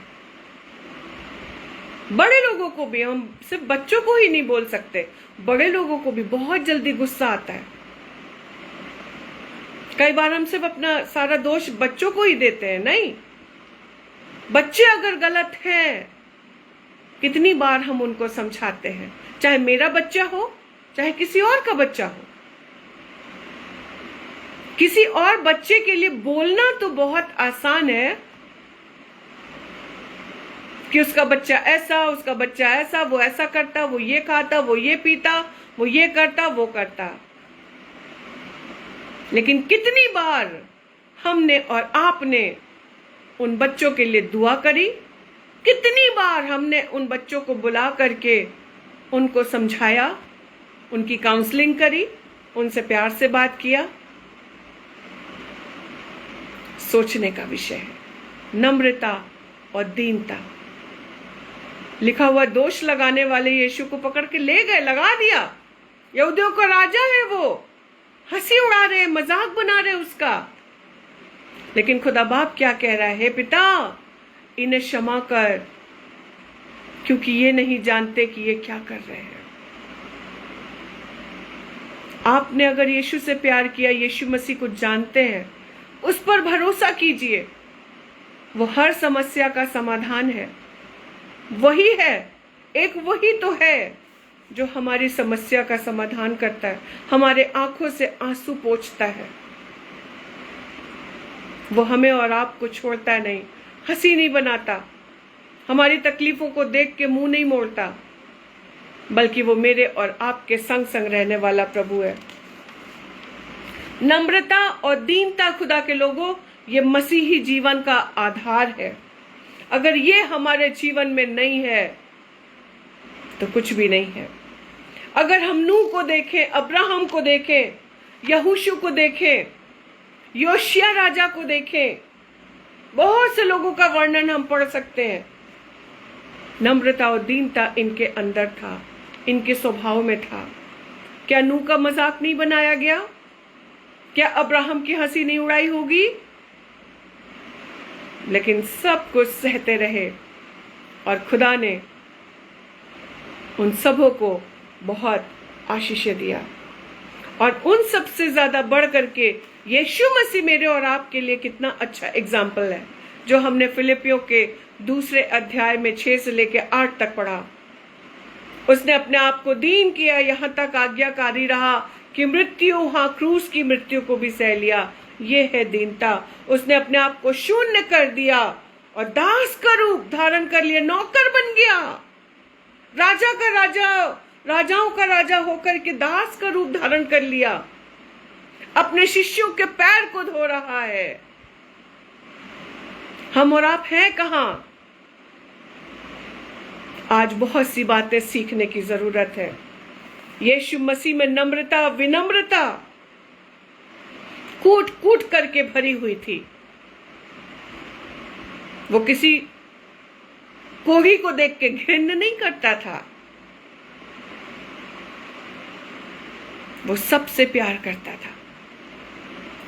बड़े लोगों को भी, हम सिर्फ बच्चों को ही नहीं बोल सकते, बड़े लोगों को भी बहुत जल्दी गुस्सा आता है। कई बार हम सिर्फ अपना सारा दोष बच्चों को ही देते हैं। नहीं, बच्चे अगर गलत हैं, कितनी बार हम उनको समझाते हैं, चाहे मेरा बच्चा हो, चाहे किसी और का बच्चा हो। किसी और बच्चे के लिए बोलना तो बहुत आसान है कि उसका बच्चा ऐसा, उसका बच्चा ऐसा, वो ऐसा करता, वो ये खाता, वो ये पीता, वो ये करता, वो करता। लेकिन कितनी बार हमने और आपने उन बच्चों के लिए दुआ करी, कितनी बार हमने उन बच्चों को बुला करके उनको समझाया, उनकी काउंसलिंग करी, उनसे प्यार से बात किया। सोचने का विषय है। नम्रता और दीनता। लिखा हुआ, दोष लगाने वाले यीशु को पकड़ के ले गए, लगा दिया। यहूदियों का राजा है वो, हंसी उड़ा रहे, मजाक बना रहे उसका। लेकिन खुदा बाप क्या कह रहा है? हे पिता, इन्हें क्षमा कर, क्योंकि ये नहीं जानते कि ये क्या कर रहे हैं। आपने अगर यीशु से प्यार किया, यीशु मसीह को जानते हैं, उस पर भरोसा कीजिए। वो हर समस्या का समाधान है। वही है, एक वही तो है जो हमारी समस्या का समाधान करता है, हमारे आंखों से आंसू पोंछता है। वो हमें और आपको छोड़ता नहीं, हंसी नहीं बनाता, हमारी तकलीफों को देख के मुंह नहीं मोड़ता, बल्कि वो मेरे और आपके संग संग रहने वाला प्रभु है। नम्रता और दीनता, खुदा के लोगों, ये मसीही जीवन का आधार है। अगर ये हमारे जीवन में नहीं है तो कुछ भी नहीं है। अगर हम नूह को देखें, अब्राहम को देखें, यहोशू को देखें, योशिया राजा को देखें, बहुत से लोगों का वर्णन हम पढ़ सकते हैं। नम्रता और दीनता इनके अंदर था, इनके स्वभाव में था। क्या नूह का मजाक नहीं बनाया गया? क्या अब्राहम की हंसी नहीं उड़ाई होगी? लेकिन सब कुछ सहते रहे और खुदा ने उन सबों को बहुत आशीषें दिया। और उन सब से ज्यादा बढ़ करके यीशु मसीह मेरे और आपके लिए कितना अच्छा एग्जाम्पल है, जो हमने फिलिपियों के 2 अध्याय में 6 से लेके 8 तक पढ़ा। उसने अपने आप को दीन किया, यहां तक आज्ञाकारी रहा कि मृत्यु, हाँ, क्रूस की मृत्यु को भी सह लिया। ये है दीनता। उसने अपने आप को शून्य कर दिया और दास का रूप धारण कर लिया, नौकर बन गया, राजा का राजा, राजाओं का राजा होकर के दास का रूप धारण कर लिया। अपने शिष्यों के पैर को धो रहा है। हम और आप हैं कहां? आज बहुत सी बातें सीखने की जरूरत है। यीशु मसीह में नम्रता, विनम्रता कूट कूट करके भरी हुई थी। वो किसी कोढ़ी को देख के घृणा नहीं करता था, वो सबसे प्यार करता था।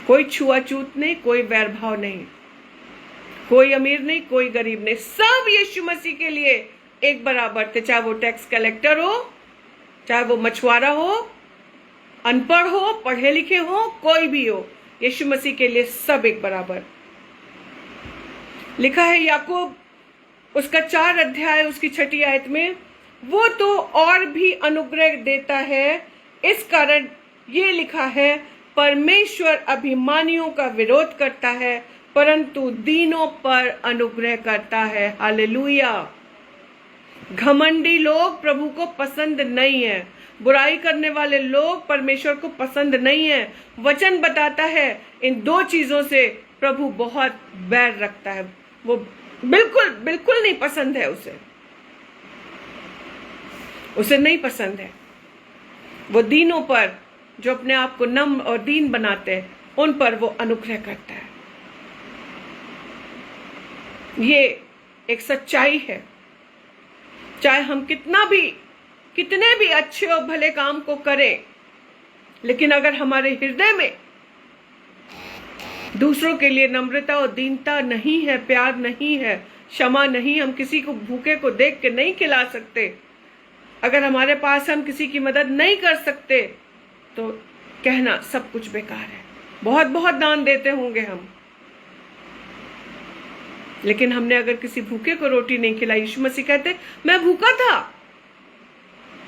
कोई छुआछूत नहीं, कोई वैरभाव नहीं, कोई अमीर नहीं, कोई गरीब नहीं, सब यीशु मसीह के लिए एक बराबर थे। चाहे वो टैक्स कलेक्टर हो, चाहे वो मछुआरा हो, अनपढ़ हो, पढ़े लिखे हो, कोई भी हो, यीशु मसीह के लिए सब एक बराबर। लिखा है याकूब उसका 4 अध्याय उसकी 6 आयत में, वो तो और भी अनुग्रह देता है, इस कारण ये लिखा है, परमेश्वर अभिमानियों का विरोध करता है परंतु दीनों पर अनुग्रह करता है। हालेलुया। घमंडी लोग प्रभु को पसंद नहीं है, बुराई करने वाले लोग परमेश्वर को पसंद नहीं है। वचन बताता है इन 2 चीजों से प्रभु बहुत बैर रखता है, वो बिल्कुल बिल्कुल नहीं पसंद है, उसे नहीं पसंद है। वो दीनों पर, जो अपने आप को नम्र और दीन बनाते हैं, उन पर वो अनुग्रह करता है। ये एक सच्चाई है। चाहे हम कितने भी अच्छे और भले काम को करें, लेकिन अगर हमारे हृदय में दूसरों के लिए नम्रता और दीनता नहीं है, प्यार नहीं है, क्षमा नहीं, हम किसी को भूखे को देख के नहीं खिला सकते, अगर हमारे पास हम किसी की मदद नहीं कर सकते, तो कहना सब कुछ बेकार है। बहुत बहुत दान देते होंगे हम, लेकिन हमने अगर किसी भूखे को रोटी नहीं खिलाई, यीशु मसीह कहते मैं भूखा था,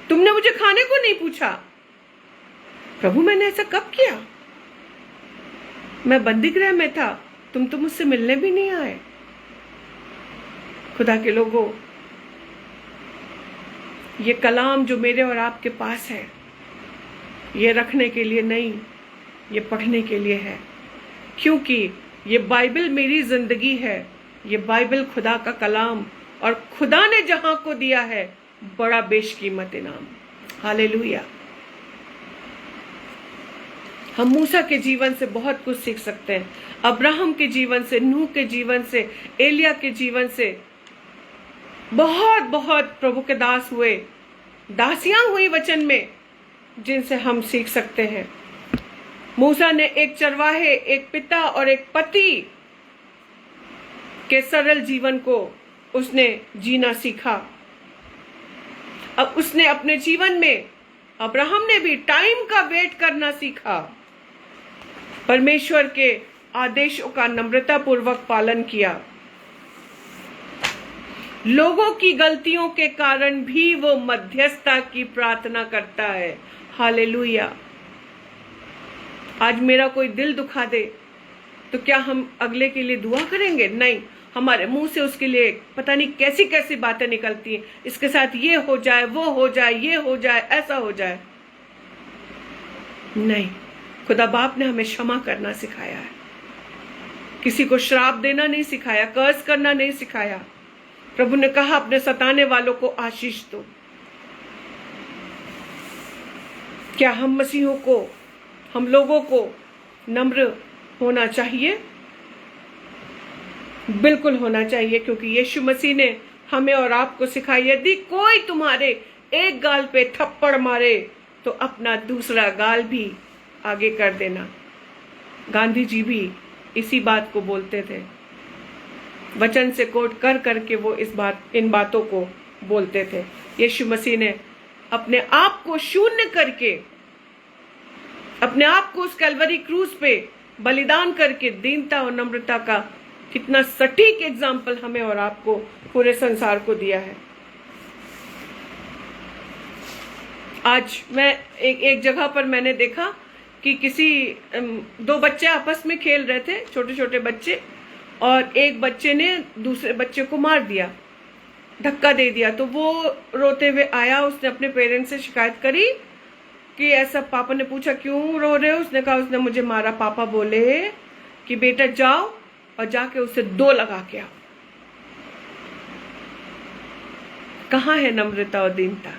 तुमने मुझे खाने को नहीं पूछा। प्रभु मैंने ऐसा कब किया? मैं बंदी गृह में था, तुम तो मुझसे मिलने भी नहीं आए। खुदा के लोगों, ये कलाम जो मेरे और आपके पास है, ये रखने के लिए नहीं, ये पढ़ने के लिए है, क्योंकि ये बाइबल मेरी जिंदगी है। ये बाइबल खुदा का कलाम, और खुदा ने जहां को दिया है बड़ा बेशकीमत इनाम। हालेलुया। हम मूसा के जीवन से बहुत कुछ सीख सकते हैं, अब्राहम के जीवन से, नूह के जीवन से, एलिया के जीवन से। बहुत बहुत प्रभु के दास हुए, दासियां हुई वचन में, जिनसे हम सीख सकते हैं। मूसा ने एक चरवाहे, एक पिता और एक पति के सरल जीवन को उसने जीना सीखा। अब उसने अपने जीवन में, अब्राहम ने भी टाइम का वेट करना सीखा, परमेश्वर के आदेशों का नम्रता पूर्वक पालन किया। लोगों की गलतियों के कारण भी वो मध्यस्थता की प्रार्थना करता है। हालेलुया। आज मेरा कोई दिल दुखा दे तो क्या हम अगले के लिए दुआ करेंगे? नहीं, हमारे मुंह से उसके लिए पता नहीं कैसी कैसी बातें निकलती हैं, इसके साथ ये हो जाए, वो हो जाए, ये हो जाए, ऐसा हो जाए। नहीं, खुदा बाप ने हमें क्षमा करना सिखाया है, किसी को श्राप देना नहीं सिखाया, कर्ज करना नहीं सिखाया। प्रभु ने कहा अपने सताने वालों को आशीष दो। क्या हम मसीहों को, हम लोगों को नम्र होना चाहिए? बिल्कुल होना चाहिए, क्योंकि यीशु मसीह ने हमें और आपको सिखाया, यदि कोई तुम्हारे एक गाल पे थप्पड़ मारे तो अपना दूसरा गाल भी आगे कर देना। गांधी जी भी इसी बात को बोलते थे, वचन से कोट कर करके वो इन बातों को बोलते थे। यीशु मसीह ने अपने आप को शून्य करके, अपने आप को उस कलवरी क्रूस पे बलिदान करके दीनता और नम्रता का कितना सटीक एग्जाम्पल हमें और आपको, पूरे संसार को दिया है। आज मैं एक जगह पर मैंने देखा कि किसी 2 बच्चे आपस में खेल रहे थे, छोटे छोटे बच्चे, और एक बच्चे ने दूसरे बच्चे को मार दिया, धक्का दे दिया। तो वो रोते हुए आया, उसने अपने पेरेंट्स से शिकायत करी कि ऐसा। पापा ने पूछा क्यों रो रहे हो? उसने कहा उसने मुझे मारा। पापा बोले कि बेटा जाओ और जाके उसे 2 लगा के आओ। कहाँ है नम्रता और दीनता?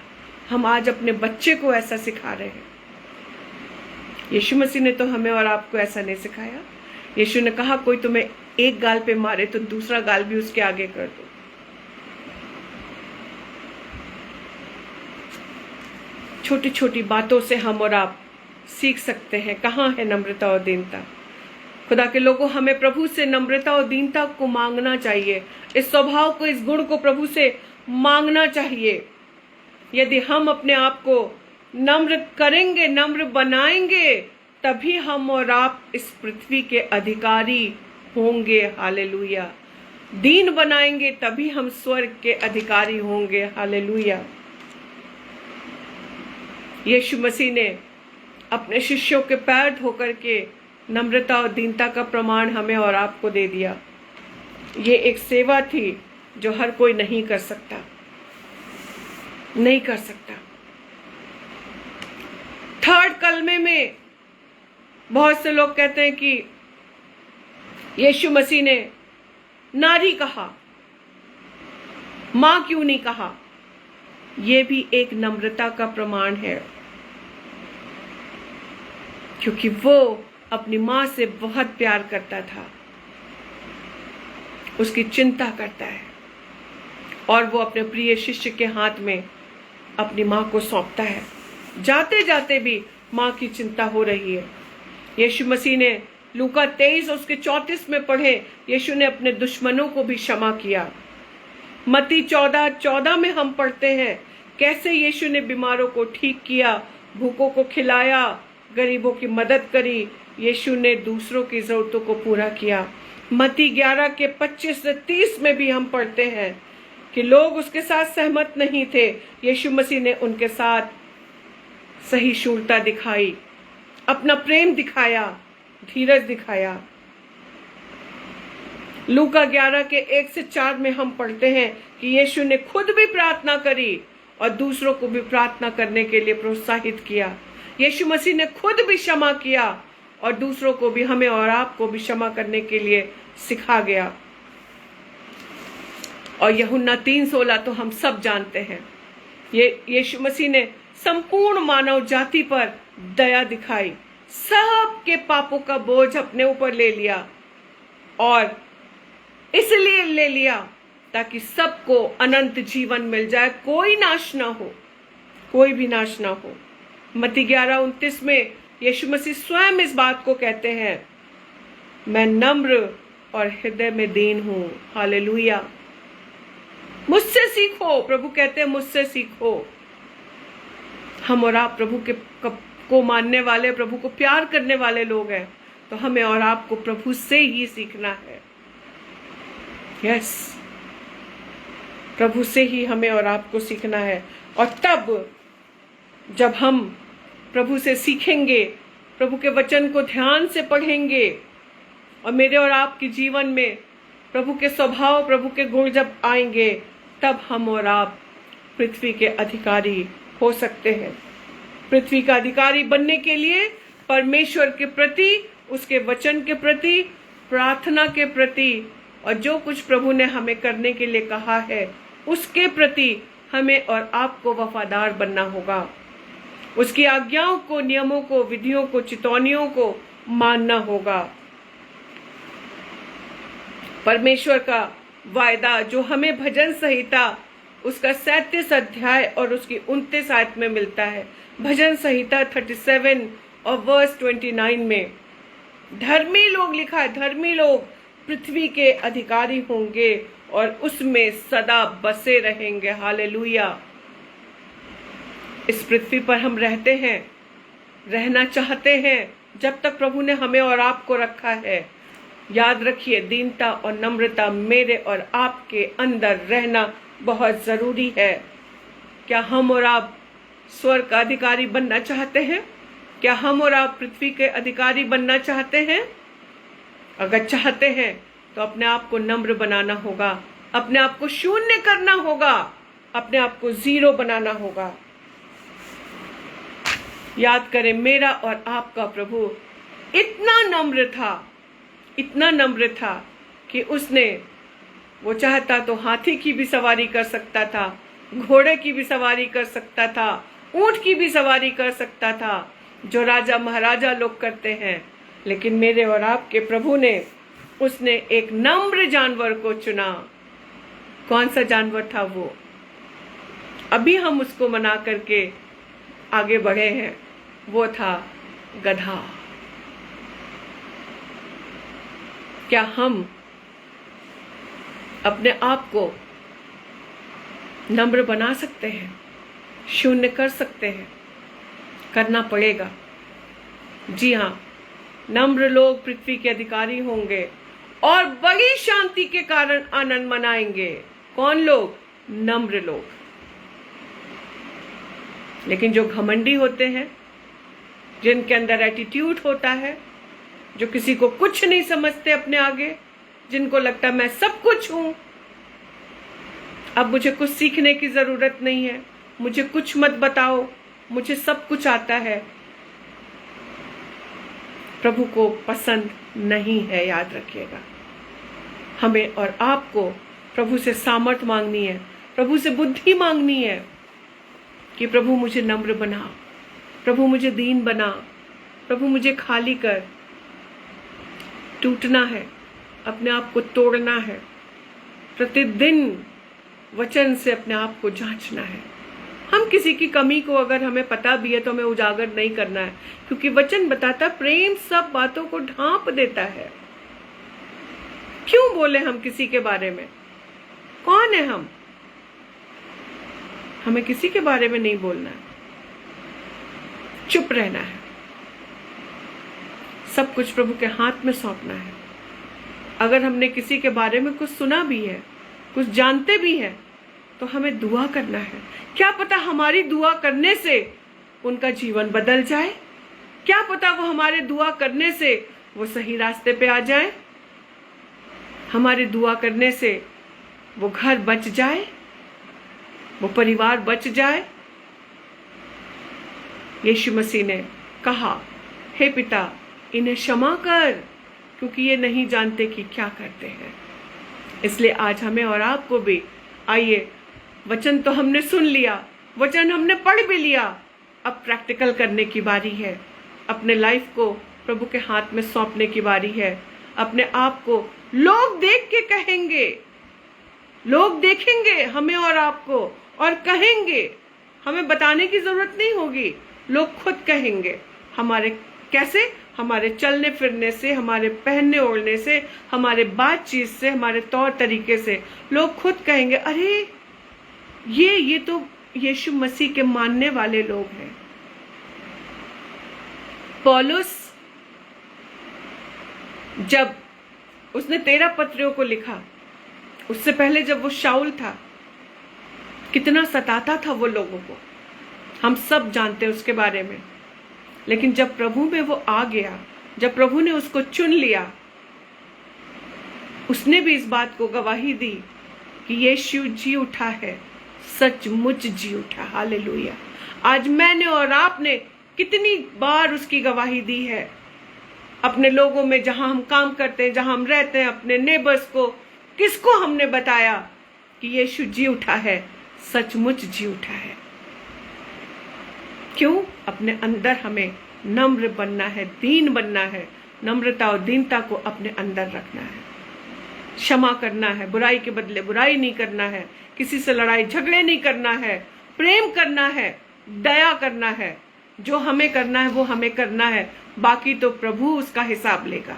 हम आज अपने बच्चे को ऐसा सिखा रहे हैं। यीशु मसीह ने तो हमें और आपको ऐसा नहीं सिखाया। यीशु ने कहा कोई तुम्हें एक गाल पे मारे तो दूसरा गाल भी उसके आगे कर दो। छोटी छोटी बातों से हम और आप सीख सकते हैं कहाँ है नम्रता और दीनता। खुदा के लोगों, हमें प्रभु से नम्रता और दीनता को मांगना चाहिए, इस स्वभाव को, इस गुण को प्रभु से मांगना चाहिए। यदि हम अपने आप को नम्र करेंगे, नम्र बनाएंगे, तभी हम और आप इस पृथ्वी के अधिकारी होंगे। हालेलुया। दीन बनाएंगे तभी हम स्वर्ग के अधिकारी होंगे। हालेलुया। यीशु मसीह ने अपने शिष्यों के पैर धोकर के नम्रता और दीनता का प्रमाण हमें और आपको दे दिया। ये एक सेवा थी जो हर कोई नहीं कर सकता, नहीं कर सकता। थर्ड कलमे में बहुत से लोग कहते हैं कि यीशु मसीह ने नारी कहा, मां क्यों नहीं कहा? यह भी एक नम्रता का प्रमाण है, क्योंकि वो अपनी मां से बहुत प्यार करता था, उसकी चिंता करता है और वो अपने प्रिय शिष्य के हाथ में अपनी मां को सौंपता है। जाते जाते भी मां की चिंता हो रही है। यीशु मसीह ने लूका 23 उसके 34 में पढ़े, यीशु ने अपने दुश्मनों को भी क्षमा किया। मत्ती 14:14 में हम पढ़ते हैं कैसे यीशु ने बीमारों को ठीक किया, भूखों को खिलाया, गरीबों की मदद करी। यीशु ने दूसरों की जरूरतों को पूरा किया। मत्ती 11 के 25 से 30 में भी हम पढ़ते हैं कि लोग उसके साथ सहमत नहीं थे। यीशु मसीह ने उनके साथ सहिष्णुता दिखाई, अपना प्रेम दिखाया, धीरज दिखाया। लूका 11 के 1 से 4 में हम पढ़ते हैं कि यीशु ने खुद भी प्रार्थना करी और दूसरों को भी प्रार्थना करने के लिए प्रोत्साहित किया। यीशु मसीह ने खुद भी क्षमा किया और दूसरों को भी, हमें और आपको भी क्षमा करने के लिए सिखा गया। और यूहन्ना 3:16 तो हम सब जानते हैं। ये यीशु मसीह ने संपूर्ण मानव जाति पर दया दिखाई, सबके पापों का बोझ अपने ऊपर ले लिया, और इसलिए ले लिया ताकि सबको अनंत जीवन मिल जाए, कोई नाश ना हो, कोई भी नाश ना हो। मत्ती 11:29 में यीशु मसीह स्वयं इस बात को कहते हैं, मैं नम्र और हृदय में दीन हूं। हालेलुया। मुझसे सीखो, प्रभु कहते हैं मुझसे सीखो। हम और आप प्रभु के को मानने वाले, प्रभु को प्यार करने वाले लोग हैं, तो हमें और आपको प्रभु से ही सीखना है। यस, प्रभु से ही हमें और आपको सीखना है। और तब जब हम प्रभु से सीखेंगे, प्रभु के वचन को ध्यान से पढ़ेंगे, और मेरे और आपके जीवन में प्रभु के स्वभाव, प्रभु के गुण जब आएंगे, तब हम और आप पृथ्वी के अधिकारी हो सकते हैं। पृथ्वी का अधिकारी बनने के लिए परमेश्वर के प्रति, उसके वचन के प्रति, प्रार्थना के प्रति, और जो कुछ प्रभु ने हमें करने के लिए कहा है उसके प्रति हमें और आपको वफादार बनना होगा। उसकी आज्ञाओं को, नियमों को, विधियों को, चितौनियों को मानना होगा। परमेश्वर का वायदा जो हमें भजन संहिता उसका 37 अध्याय और उसकी 29 आयत में मिलता है। भजन संहिता 37 और वर्स 29 में धर्मी लोग लिखा है, धर्मी लोग पृथ्वी के अधिकारी होंगे और उसमें सदा बसे रहेंगे। हालेलुया। इस पृथ्वी पर हम रहते हैं, रहना चाहते हैं जब तक प्रभु ने हमें और आपको रखा है। याद रखिए, दीनता और नम्रता मेरे और आपके अंदर रहना बहुत जरूरी है। क्या हम और आप स्वर्ग का अधिकारी बनना चाहते हैं? क्या हम और आप पृथ्वी के अधिकारी बनना चाहते हैं? अगर चाहते हैं तो अपने आप को नम्र बनाना होगा, अपने आप को शून्य करना होगा, अपने आप को 0 बनाना होगा। याद करें, मेरा और आपका प्रभु इतना नम्र था, इतना नम्र था कि उसने, वो चाहता तो हाथी की भी सवारी कर सकता था, घोड़े की भी सवारी कर सकता था, ऊंट की भी सवारी कर सकता था, जो राजा महाराजा लोग करते हैं। लेकिन मेरे और आपके प्रभु ने, उसने एक नम्र जानवर को चुना। कौन सा जानवर था वो? अभी हम उसको मना करके आगे बढ़े हैं। वो था गधा। क्या हम अपने आप को नम्र बना सकते हैं, शून्य कर सकते हैं? करना पड़ेगा। जी हाँ, नम्र लोग पृथ्वी के अधिकारी होंगे और बड़ी शांति के कारण आनंद मनाएंगे। कौन लोग? नम्र लोग। लेकिन जो घमंडी होते हैं, जिनके अंदर एटीट्यूड होता है, जो किसी को कुछ नहीं समझते अपने आगे, जिनको लगता है मैं सब कुछ हूं, अब मुझे कुछ सीखने की जरूरत नहीं है, मुझे कुछ मत बताओ, मुझे सब कुछ आता है, प्रभु को पसंद नहीं है। याद रखिएगा, हमें और आपको प्रभु से सामर्थ मांगनी है, प्रभु से बुद्धि मांगनी है कि प्रभु मुझे नम्र बना, प्रभु मुझे दीन बना, प्रभु मुझे खाली कर। टूटना है, अपने आप को तोड़ना है, प्रतिदिन वचन से अपने आप को जांचना है। हम किसी की कमी को अगर हमें पता भी है तो हमें उजागर नहीं करना है, क्योंकि वचन बताता प्रेम सब बातों को ढांप देता है। क्यों बोले हम किसी के बारे में? कौन है हम? हमें किसी के बारे में नहीं बोलना है, चुप रहना है, सब कुछ प्रभु के हाथ में सौंपना है। अगर हमने किसी के बारे में कुछ सुना भी है, कुछ जानते भी हैं, तो हमें दुआ करना है। क्या पता हमारी दुआ करने से उनका जीवन बदल जाए, क्या पता वो हमारे दुआ करने से वो सही रास्ते पे आ जाए, हमारे दुआ करने से वो घर बच जाए, वो परिवार बच जाए। यीशु मसीह ने कहा, हे पिता इन्हें क्षमा कर, क्योंकि ये नहीं जानते कि क्या करते हैं। इसलिए आज हमें और आपको भी, आइए, वचन तो हमने सुन लिया, वचन हमने पढ़ भी लिया, अब प्रैक्टिकल करने की बारी है। अपने लाइफ को प्रभु के हाथ में सौंपने की बारी है। अपने आप को लोग देख के कहेंगे, लोग देखेंगे हमें और आपको और कहेंगे, हमें बताने की जरूरत नहीं होगी, लोग खुद कहेंगे। हमारे कैसे? हमारे चलने फिरने से, हमारे पहनने ओढ़ने से, हमारे बातचीत से, हमारे तौर तरीके से लोग खुद कहेंगे, अरे ये तो यीशु मसीह के मानने वाले लोग हैं। पौलुस जब उसने 13 पत्रियों को लिखा, उससे पहले जब वो शाऊल था, कितना सताता था वो लोगों को, हम सब जानते हैं उसके बारे में। लेकिन जब प्रभु में वो आ गया, जब प्रभु ने उसको चुन लिया, उसने भी इस बात को गवाही दी कि यीशु जी उठा है, सचमुच जी उठा। हालेलुया। आज मैंने और आपने कितनी बार उसकी गवाही दी है अपने लोगों में, जहां हम काम करते हैं, जहां हम रहते हैं, अपने नेबर्स को, किसको हमने बताया कि यीशु जी उठा है, सचमुच जी उठा है। क्यों? अपने अंदर हमें नम्र बनना है, दीन बनना है, नम्रता और दीनता को अपने अंदर रखना है, क्षमा करना है, बुराई के बदले बुराई नहीं करना है, किसी से लड़ाई झगड़े नहीं करना है, प्रेम करना है, दया करना है। जो हमें करना है वो हमें करना है, बाकी तो प्रभु उसका हिसाब लेगा।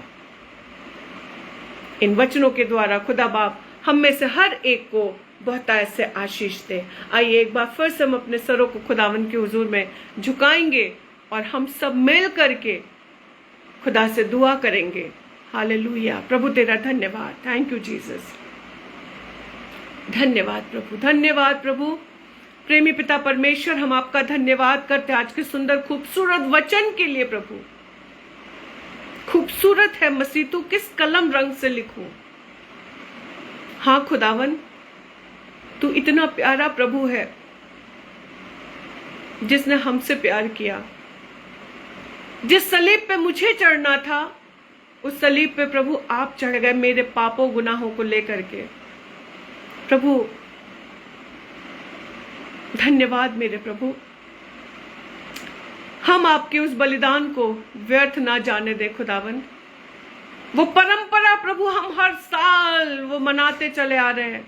इन वचनों के द्वारा खुदा बाप हम में से हर एक को बहुतायत से आशीष दे। आइए एक बार फिर से हम अपने सरों को खुदावन के हुजूर में झुकाएंगे और हम सब मिल करके खुदा से दुआ करेंगे। हालेलुया। प्रभु तेरा धन्यवाद। Thank you Jesus. धन्यवाद प्रभु, धन्यवाद प्रभु। प्रेमी पिता परमेश्वर, हम आपका धन्यवाद करते आज के सुंदर खूबसूरत वचन के लिए। प्रभु खूबसूरत है मसीह, तू किस कलम रंग से लिखूं। हाँ खुदावन, तू इतना प्यारा प्रभु है जिसने हमसे प्यार किया। जिस सलीब पे मुझे चढ़ना था, उस सलीब पे प्रभु आप चढ़ गए मेरे पापों गुनाहों को लेकर के। प्रभु धन्यवाद मेरे प्रभु। हम आपके उस बलिदान को व्यर्थ ना जाने दे खुदावन। वो परंपरा प्रभु हम हर साल वो मनाते चले आ रहे हैं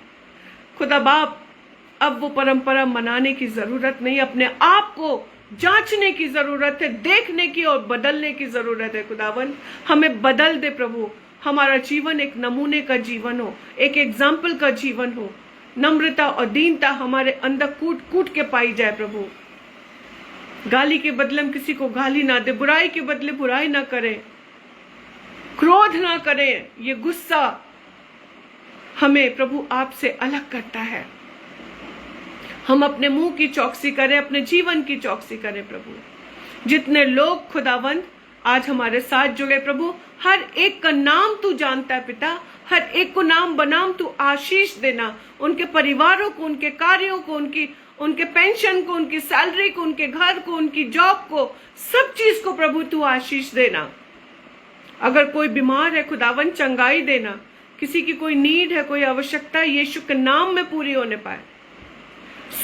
खुदा बाप, अब वो परंपरा मनाने की जरूरत नहीं, अपने आप को जांचने की जरूरत है, देखने की और बदलने की जरूरत है खुदावन। हमें बदल दे प्रभु, हमारा जीवन एक नमूने का जीवन हो, एक एग्जाम्पल का जीवन हो। नम्रता और दीनता हमारे अंदर कूट कूट के पाई जाए प्रभु। गाली के बदले हम किसी को गाली ना दे, बुराई के बदले बुराई ना करें, क्रोध ना करें। ये गुस्सा हमें प्रभु आपसे अलग करता है। हम अपने मुंह की चौकसी करें, अपने जीवन की चौकसी करें प्रभु। जितने लोग खुदावंद आज हमारे साथ जुड़े प्रभु, हर एक का नाम तू जानता है पिता, हर एक को नाम बनाम तू आशीष देना, उनके परिवारों को, उनके कार्यों को, उनके पेंशन को, उनकी सैलरी को, उनके घर को, उनकी जॉब को, सब चीज को प्रभु तू आशीष देना। अगर कोई बीमार है खुदावन चंगाई देना, किसी की कोई नीड है, कोई आवश्यकता यीशु के नाम में पूरी होने पाए,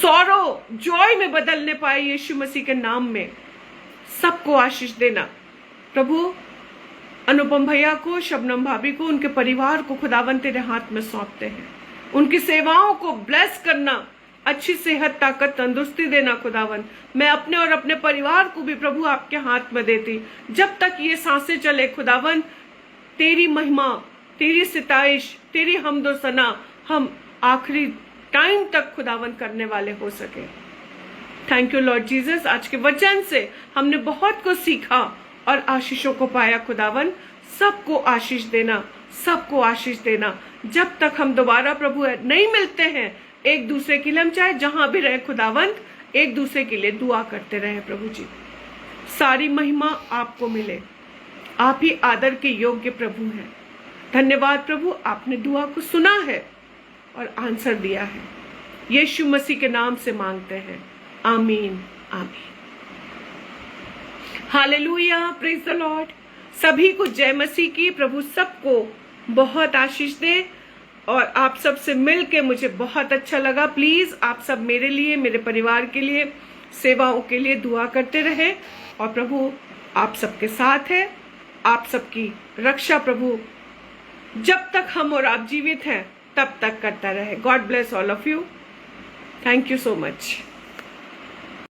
सौरो जॉय में बदलने पाए यीशु मसीह के नाम में, सबको आशीष देना प्रभु। अनुपम भैया को, शबनम भाभी को, उनके परिवार को खुदावन तेरे हाथ में सौंपते हैं। उनकी सेवाओं को ब्लेस करना, अच्छी सेहत, ताकत, तंदुरुस्ती देना खुदावन। मैं अपने और अपने परिवार को भी प्रभु आपके हाथ में देती। जब तक ये सांसें चले खुदावन, तेरी महिमा, तेरी सिताइश, तेरी हम्दो सना हम आखिरी टाइम तक खुदावन करने वाले हो सके। Thank you Lord Jesus. आज के वचन से हमने बहुत कुछ सीखा और आशीषों को पाया खुदावन। सबको आशीष देना, सबको आशीष देना। जब तक हम दोबारा प्रभु नहीं मिलते हैं, एक दूसरे के लिए हम चाहे जहां भी रहे खुदावंत, एक दूसरे के लिए दुआ करते रहे प्रभु जी। सारी महिमा आपको मिले, आप ही आदर के योग्य प्रभु हैं। धन्यवाद प्रभु, आपने दुआ को सुना है और आंसर दिया है। यीशु मसीह के नाम से मांगते हैं, आमीन आमीन। Hallelujah, praise the Lord. सभी को जय मसीह की। प्रभु सबको बहुत आशीष दे और आप सब से मिल के मुझे बहुत अच्छा लगा। प्लीज आप सब मेरे लिए, मेरे परिवार के लिए, सेवाओं के लिए दुआ करते रहे और प्रभु आप सबके साथ है। आप सबकी रक्षा प्रभु जब तक हम और आप जीवित हैं तब तक करता रहे। God bless all of you. Thank you so much.